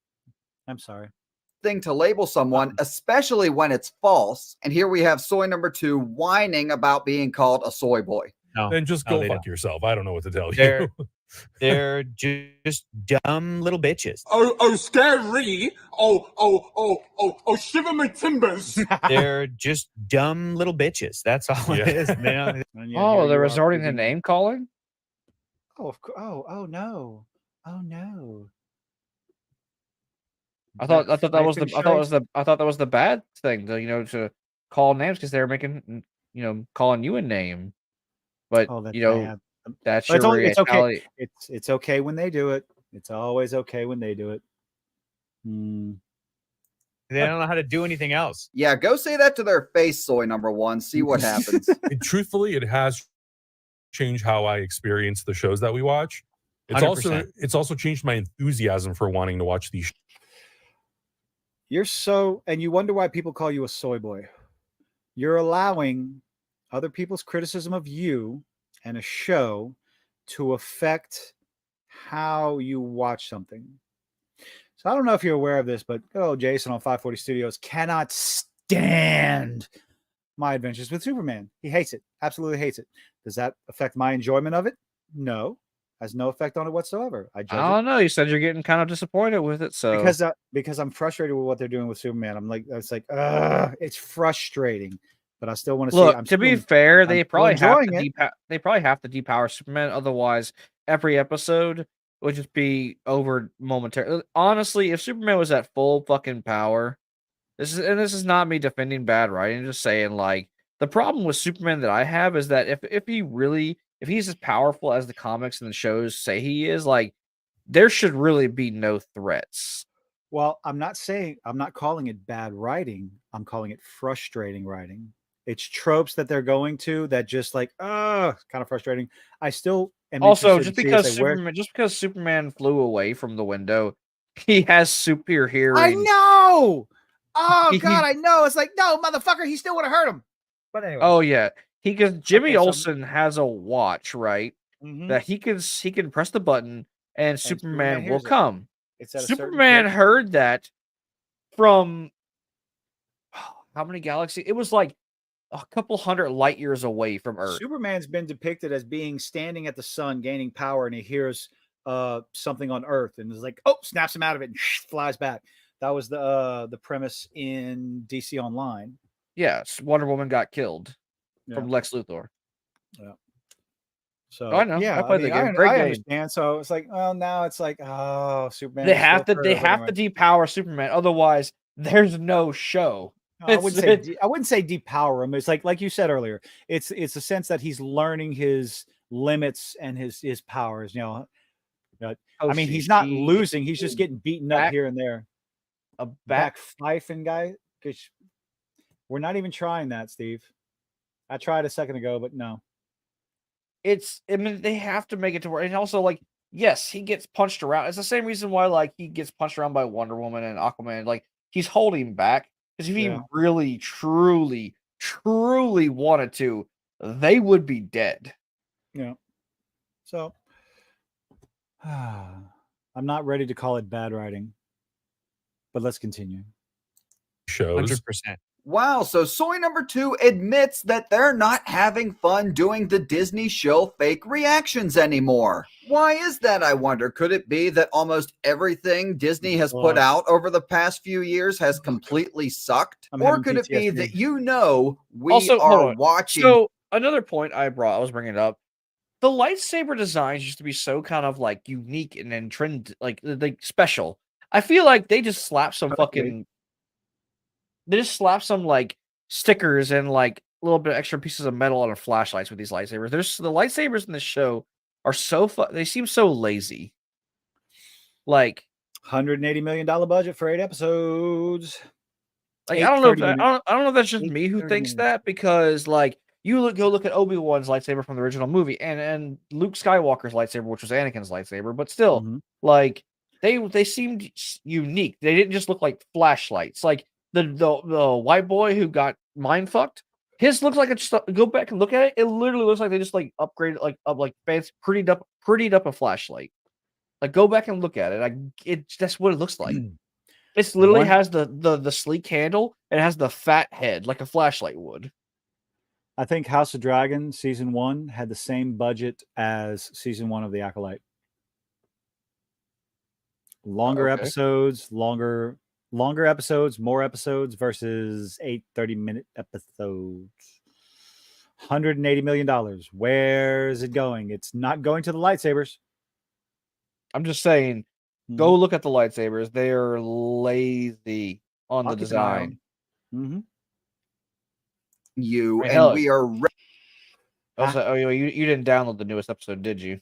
I'm sorry. Thing to label someone, especially when it's false. And here we have soy number 2 whining about being called a soy boy. Then just go they fuck yourself. I don't know what to tell They're you. they're just dumb little bitches. Oh, scary. Oh, shiver my timbers. They're just dumb little bitches. That's all it is. They don't- Oh, they're resorting to name calling? Oh, oh no. Oh no. I thought that was the bad thing, to call names because they were making, calling you a name. But that's But your it's okay. reality. It's okay when they do it. It's always okay when they do it. They don't know how to do anything else. Yeah, go say that to their face, soy number 1. See what happens. Truthfully, it has changed how I experience the shows that we watch. It's 100%. also changed my enthusiasm for wanting to watch these. And you wonder why people call you a soy boy. You're allowing other people's criticism of you and a show to affect how you watch something. So I don't know if you're aware of this, but Jason on 540 Studios cannot stand my adventures with Superman. He hates it. Absolutely hates it. Does that affect my enjoyment of it? No. Has no effect on it whatsoever. I don't know. You said you're getting kind of disappointed with it, so because I'm frustrated with what they're doing with Superman. It's like, it's frustrating, but I still want to see. Look, to be fair, they probably have to depower Superman. Otherwise, every episode would just be over momentarily. Honestly, if Superman was at full fucking power, this is not me defending bad writing. I'm just saying, like, the problem with Superman that I have is that if he's as powerful as the comics and the shows say he is, like, there should really be no threats. Well, I'm not calling it bad writing. I'm calling it frustrating writing. It's tropes that they're going to that just like, kind of frustrating. I still am also just because Superman flew away from the window, he has superior hearing. I know. Oh God, I know. It's like, no, motherfucker, he still would have hurt him. But anyway. Oh yeah, Jimmy Olsen has a watch, right? Mhm. That he can press the button and Superman will hears it. come. It's at a certain Superman frequency. heard that from how many galaxies? It was like a couple hundred light years away from Earth. Superman's been depicted as being standing at the sun, gaining power, and he hears something on Earth, and is like, oh, snaps him out of it and flies back. That was the premise in DC Online. Yes, Wonder Woman got killed from Yeah. Lex Luthor. Yeah. So I know. Yeah, I played the game. Great I game. understand. So it's like, well, now it's like, oh, Superman. They is have still to. They further have away. to depower Superman. Otherwise, there's no show. No, I wouldn't say depower him. It's like you said earlier. It's a sense that he's learning his limits and his powers. I mean, he's not losing. He's just getting beaten up here and there. A back fifing guy. We're not even trying that, Steve. I tried a second ago, but no. I mean, they have to make it to where, and also, like, yes, he gets punched around. It's the same reason why, like, he gets punched around by Wonder Woman and Aquaman. Like, he's holding back because if he really, truly, truly wanted to, they would be dead. Yeah. So, I'm not ready to call it bad writing, but let's continue. Shows 100%. Wow, so soy number 2 admits that they're not having fun doing the Disney show fake reactions anymore. Why is that, I wonder? Could it be that almost everything Disney has put out over the past few years has completely sucked? Or could it be that we Also, hold are on. watching... So, another point I was bringing up, the lightsaber designs used to be so kind of, like, unique and trend, like special. I feel like they just slapped some fucking... They just slap some like stickers and like a little bit extra pieces of metal on our flashlights with these lightsabers. The lightsabers in this show are so they seem so lazy. Like $180 million budget for 8 episodes. Like I don't know if that's just me who thinks that, because like go look at Obi-Wan's lightsaber from the original movie and Luke Skywalker's lightsaber, which was Anakin's lightsaber, but still like they seemed unique. They didn't just look like flashlights. Like the white boy who got mind fucked, His looks like it's go back and look at it. It literally looks like they just like upgraded, like fancy, prettied up a flashlight. Like go back and look at it. That's what it looks like. It's literally has the sleek handle. It has the fat head like a flashlight would. I think House of Dragon season 1 had the same budget as season 1 of The Acolyte. Longer episodes, longer episodes, more episodes versus 8 30-minute episodes. $180 million. Where is it going? It's not going to the lightsabers. I'm just saying, go look at the lightsabers. They are lazy on the design. You Wait, and we are. Also, you didn't download the newest episode, did you?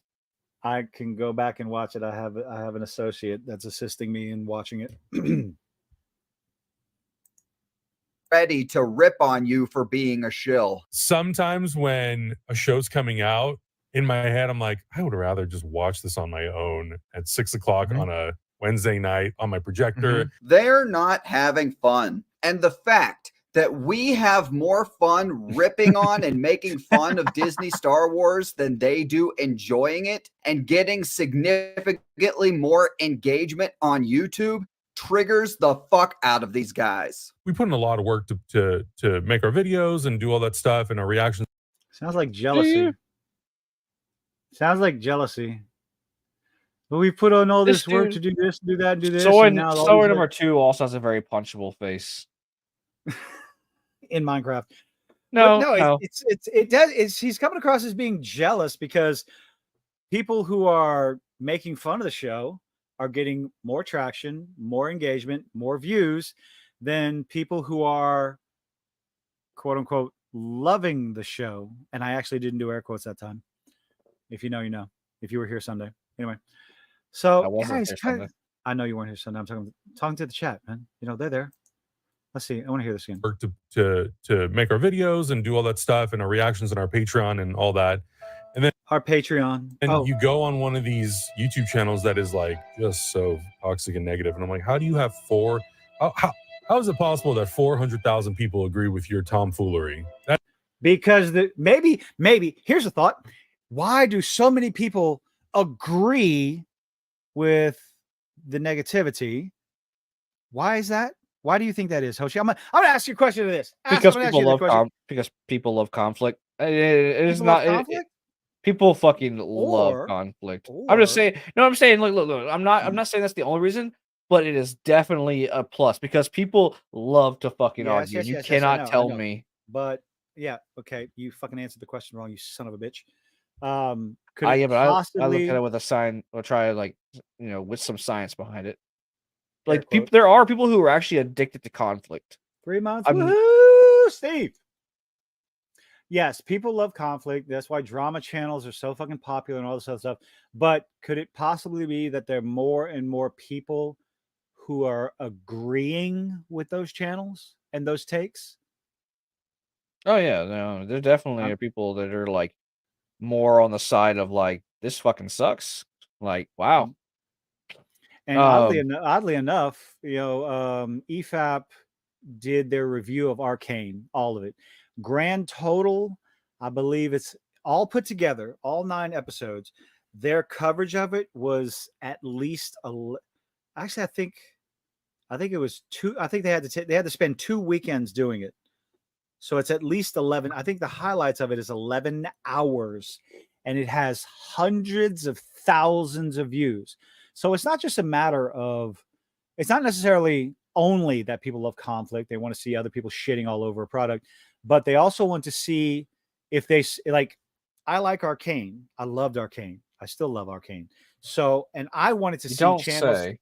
I can go back and watch it. I have an associate that's assisting me in watching it. Ready to rip on you for being a shill. Sometimes when a show's coming out, in my head, I'm like, I would rather just watch this on my own at 6 o'clock on a Wednesday night on my projector. They're not having fun. And the fact that we have more fun ripping on and making fun of Disney Star Wars than they do enjoying it and getting significantly more engagement on YouTube triggers the fuck out of these guys. We put in a lot of work to make our videos and do all that stuff and our reactions. Sounds like jealousy. Sounds like jealousy. But we put on all this work to do this, do that, do this. Sword number 2 also has a very punchable face. In Minecraft. No. It does. He's coming across as being jealous because people who are making fun of the show are getting more traction, more engagement, more views than people who are quote unquote loving the show. And I actually didn't do air quotes that time. If you know, you know. If you were here Sunday. Anyway. So guys, I know you weren't here Sunday. I'm talking to the chat, man. You know, they're there. Let's see. I want to hear this again. Work to make our videos and do all that stuff and our reactions and our Patreon and all that. And then our Patreon. And you go on one of these YouTube channels that is like just so toxic and negative. And I'm like, how do you have how is it possible that 400,000 people agree with your tomfoolery? Because maybe here's a thought. Why do so many people agree with the negativity? Why is that? Why do you think that is, Hoshi? I'm gonna ask you a question to this. Because people love conflict. It's not. People fucking love conflict. I'm just saying. No, I'm saying. Look. I'm not saying that's the only reason, but it is definitely a plus because people love to fucking argue. You cannot tell me. But yeah, okay. You fucking answered the question wrong. You son of a bitch. I look at it with a sign or try with some science behind it. Like there are people who are actually addicted to conflict. 3 months. Woo, Steve. Yes, people love conflict. That's why drama channels are so fucking popular and all this other stuff. But could it possibly be that there are more and more people who are agreeing with those channels and those takes? Oh yeah, no, there definitely are people that are like more on the side of like this fucking sucks. Like, wow. And oddly enough, EFAP did their review of Arcane, all of it. Grand total, I believe it's all put together, all 9 episodes. Their coverage of it was at least actually, I think it was 2. I think they had to spend 2 weekends doing it. So it's at least 11. I think the highlights of it is 11 hours, and it has hundreds of thousands of views. So it's not just a matter of, it's not necessarily only that people love conflict. They want to see other people shitting all over a product, but they also want to see if they like, I like Arcane. I loved Arcane. I still love Arcane. So, and I wanted to see channels.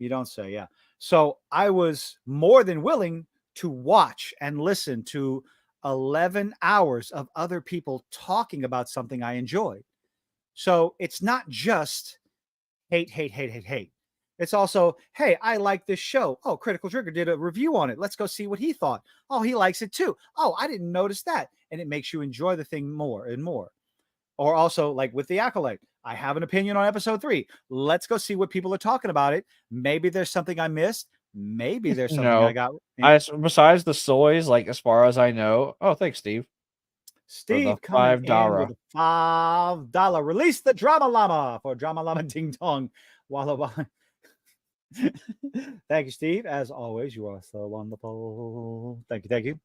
You don't say, yeah. So I was more than willing to watch and listen to 11 hours of other people talking about something I enjoyed. So it's not just hate. It's also, hey, I like this show. Oh, Critical Trigger did a review on it. Let's go see what he thought. Oh, he likes it too. Oh, I didn't notice that. And it makes you enjoy the thing more and more. Or also, like with The Acolyte, I have an opinion on episode 3. Let's go see what people are talking about it. Maybe there's something I missed. Maybe there's something No, I got. besides the soys, like as far as I know. Oh, thanks, Steve. Steve coming in with a $5. Release the drama llama for drama llama ding dong. Walla walla. Thank you, Steve. As always, you are so wonderful. Thank you, thank you.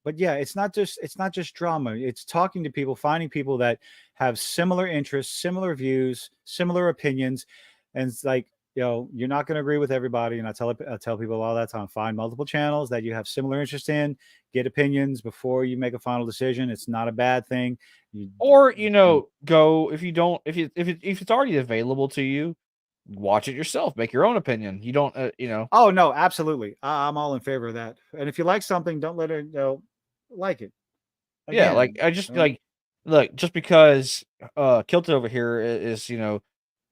But yeah, it's not just drama. It's talking to people, finding people that have similar interests, similar views, similar opinions, and it's like, you're not going to agree with everybody. And I tell people all that time, find multiple channels that you have similar interest in, get opinions before you make a final decision. It's not a bad thing. Or go if it's already available to you, watch it yourself, make your own opinion. You don't Oh no, absolutely. I'm all in favor of that. And if you like something, don't let it like it. Yeah, like I just look, just because Kilted over here is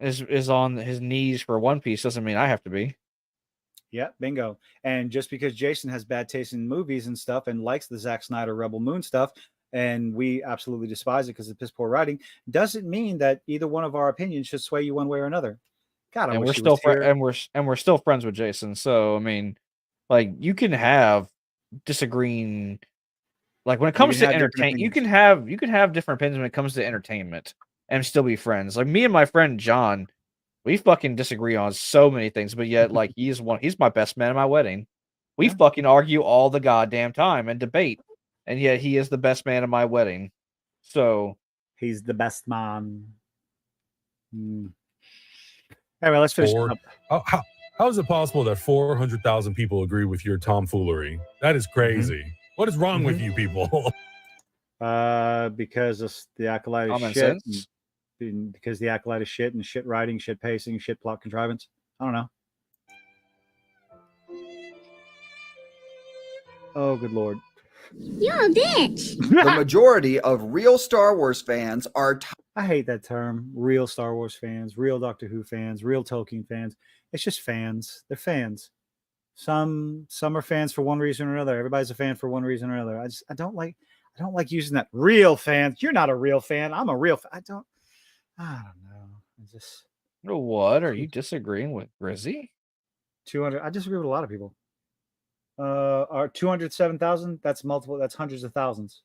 is on his knees for One Piece doesn't mean I have to be. Yeah, bingo. And just because Jason has bad taste in movies and stuff and likes the Zack Snyder Rebel Moon stuff, and we absolutely despise it because of piss poor writing, doesn't mean that either one of our opinions should sway you one way or another. God, and we're still we're still friends with Jason. So I mean, like, you can have disagreeing, like, when it comes to entertainment, you can have different opinions when it comes to entertainment and still be friends. Like me and my friend John, we fucking disagree on so many things, but yet, like, he's my best man at my wedding. We fucking argue all the goddamn time and debate, and yet he is the best man at my wedding. So he's the best man. Anyway, let's finish up. How is it possible that 400,000 people agree with your tomfoolery? That is crazy. What is wrong with you people? Because the Acolyte is Common shit. sense. Because the Acolyte is shit and shit writing, shit pacing, shit plot contrivance. I don't know. Oh, good lord. You're a bitch. The majority of real Star Wars fans are. I hate that term. Real Star Wars fans, real Doctor Who fans, real Tolkien fans. It's just fans. They're fans. Some are fans for one reason or another. Everybody's a fan for one reason or another. I don't like using that real fans. You're not a real fan. I'm a real fan. I don't know. What are you disagreeing with, Grizzy? 200. I disagree with a lot of people. Are 207,000? That's multiple. That's hundreds of thousands.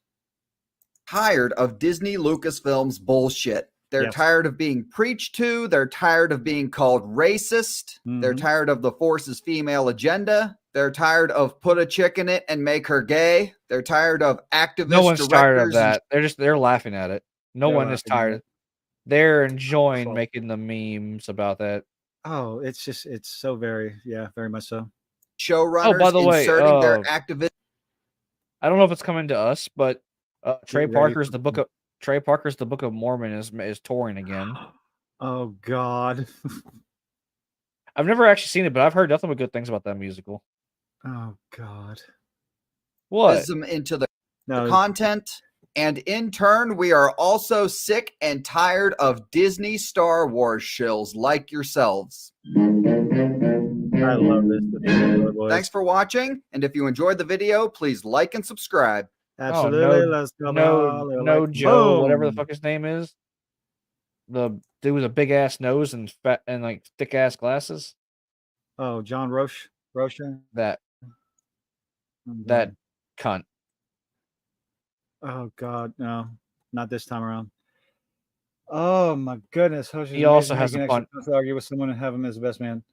Tired of Disney Lucasfilm's bullshit. They're tired of being preached to. They're tired of being called racist. They're tired of the Force's female agenda. They're tired of put a chick in it and make her gay. They're tired of activist. No one's tired of that. They're laughing at it. No one is tired. They're enjoying making the memes about that. Oh, it's so very much so. Showrunners by the way, inserting their activist. I don't know if it's coming to us, but Trey Parker's the Book of Mormon is touring again. Oh God. I've never actually seen it, but I've heard nothing but good things about that musical. Oh God. What? Into the content, and in turn, we are also sick and tired of Disney Star Wars shills like yourselves. I love this. Thanks for watching, and if you enjoyed the video, please like and subscribe. Absolutely. Let's go. No Joe, whatever the fuck his name is. The dude with a big ass nose and fat and like thick ass glasses. Oh, John Roche. That cunt. Oh God, no, not this time around. Oh my goodness. He also has a fun. Argue with someone and have him as the best man.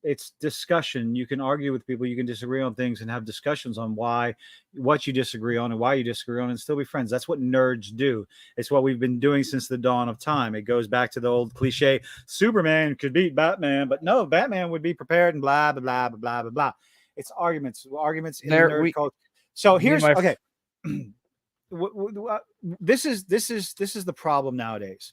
It's discussion. You can argue with people. You can disagree on things and have discussions on what you disagree on and why you disagree on, and still be friends. That's what nerds do. It's what we've been doing since the dawn of time. It goes back to the old cliche: Superman could beat Batman, but no, Batman would be prepared and blah blah blah blah blah blah. It's arguments in the nerd culture. So here's okay. This is the problem nowadays.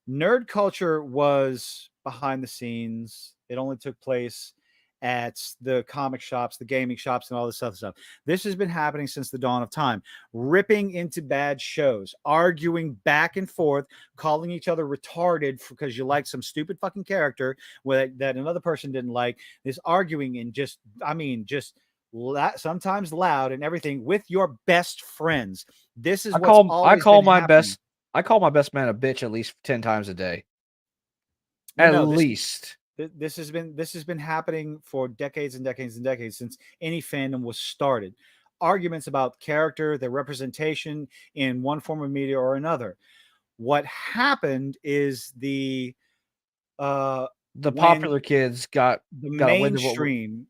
Nerd culture was behind the scenes. It only took place at the comic shops, the gaming shops, and all this other stuff. This has been happening since the dawn of time. Ripping into bad shows, arguing back and forth, calling each other retarded because you like some stupid fucking character that another person didn't like. This arguing and sometimes loud and everything with your best friends. This is I call my best man a bitch at least 10 times a day. At least. This has been happening for decades and decades and decades since any fandom was started. Arguments about character, their representation in one form of media or another. What happened is the popular kids got away with what mainstream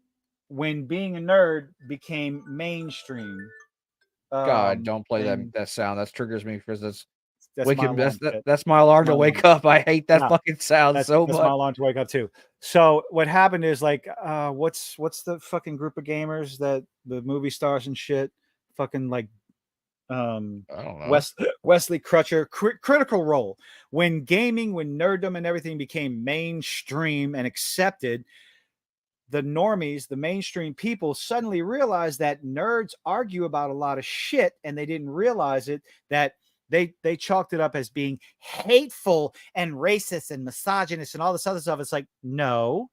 when being a nerd became mainstream. God, don't play that sound. That triggers me because that's my alarm. That's my alarm to wake up. I hate that fucking sound so much. That's my alarm to wake up too. So what happened is like, what's the fucking group of gamers that the movie stars and shit, fucking like, I don't know. Wesley Crutcher, Critical Role. When gaming, when nerddom and everything became mainstream and accepted, the normies, the mainstream people suddenly realized that nerds argue about a lot of shit, and they didn't realize it, that they chalked it up as being hateful and racist and misogynist and all this other stuff. It's like, no,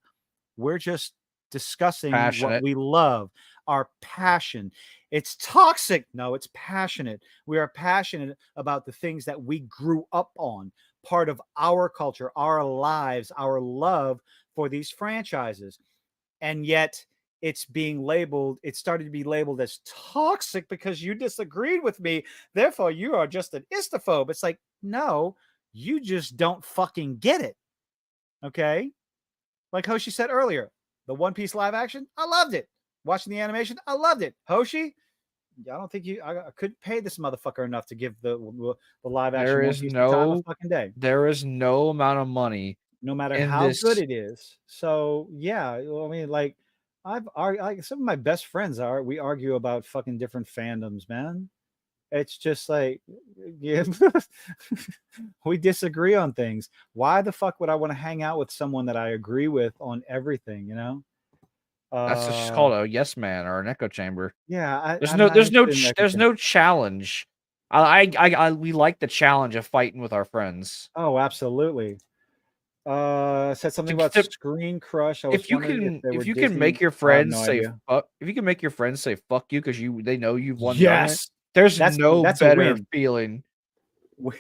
we're just discussing what we love, our passion. It's toxic. No, it's passionate. We are passionate about the things that we grew up on, part of our culture, our lives, our love for these franchises. And yet it started to be labeled as toxic because you disagreed with me. Therefore, you are just an istophobe. It's like, no, you just don't fucking get it. Okay? Like Hoshi said earlier, the One Piece live action, I loved it. Watching the animation, I loved it. Hoshi, I don't think I couldn't pay this motherfucker enough to give the live action One Piece the time of fucking day. There is no amount of money, no matter how good it is. So yeah, I mean, like, some of my best friends we argue about fucking different fandoms, man. It's just like, yeah, we disagree on things. Why the fuck would I want to hang out with someone that I agree with on everything? You know, that's just called a yes man or an echo chamber. Yeah, there's no challenge. We like the challenge of fighting with our friends. Oh, absolutely. Said something about Screen Crush. If you can make your friends say fuck you because they know you've won. Yes, there's no better feeling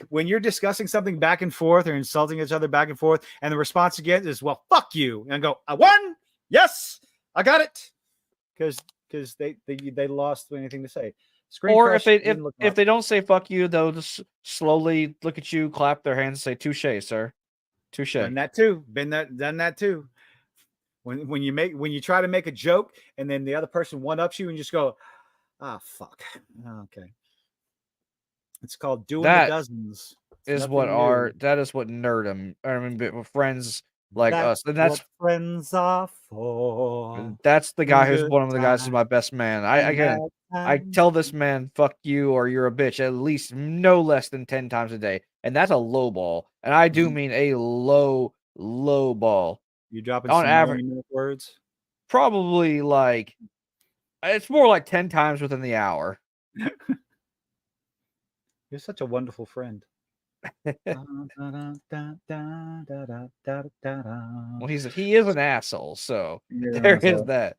when you're discussing something back and forth or insulting each other back and forth, and the response again is, "Well, fuck you," and go, "I won. Yes, I got it," because they lost anything to say. Or if they don't say fuck you, they'll just slowly look at you, clap their hands, and say touche, sir. Touche. Done that too. Done that too. When you try to make a joke and then the other person one-ups you and you just go, fuck. Okay. It's called doing the dozens. That is what nerdom. I mean, friends like us. And that's what friends are for. That's the guy who's one of the guys who's my best man. I tell this man, fuck you, or you're a bitch, at least no less than 10 times a day. And that's a low ball. And I do mean a low ball. You dropping on some average words? Probably like, it's more like 10 times within the hour. You're such a wonderful friend. Well, he is an asshole, so there is that.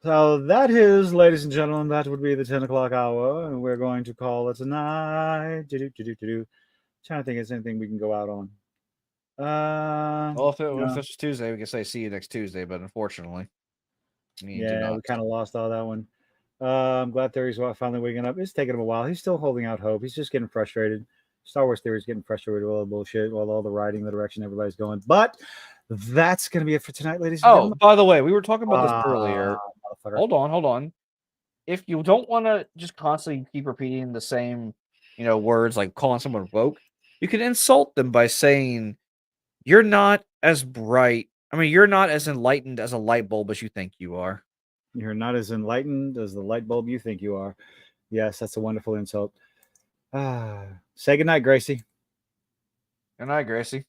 So that is, ladies and gentlemen, that would be the 10 o'clock hour, and we're going to call it tonight. Trying to think if there's anything we can go out on. Well, if it's Tuesday, we can say see you next Tuesday, but unfortunately, we kind of lost all that one. I'm glad Theory's finally waking up. It's taking him a while. He's still holding out hope. He's just getting frustrated. Star Wars Theory's getting frustrated with all the bullshit, with all the writing, the direction everybody's going. But that's going to be it for tonight, ladies and gentlemen. By the way, we were talking about this earlier. Hold on. If you don't want to just constantly keep repeating the same, words like calling someone woke, you can insult them by saying, "You're not as bright. I mean, you're not as enlightened as a light bulb as you think you are. You're not as enlightened as the light bulb you think you are." Yes, that's a wonderful insult. Say goodnight, Gracie. Good night, Gracie.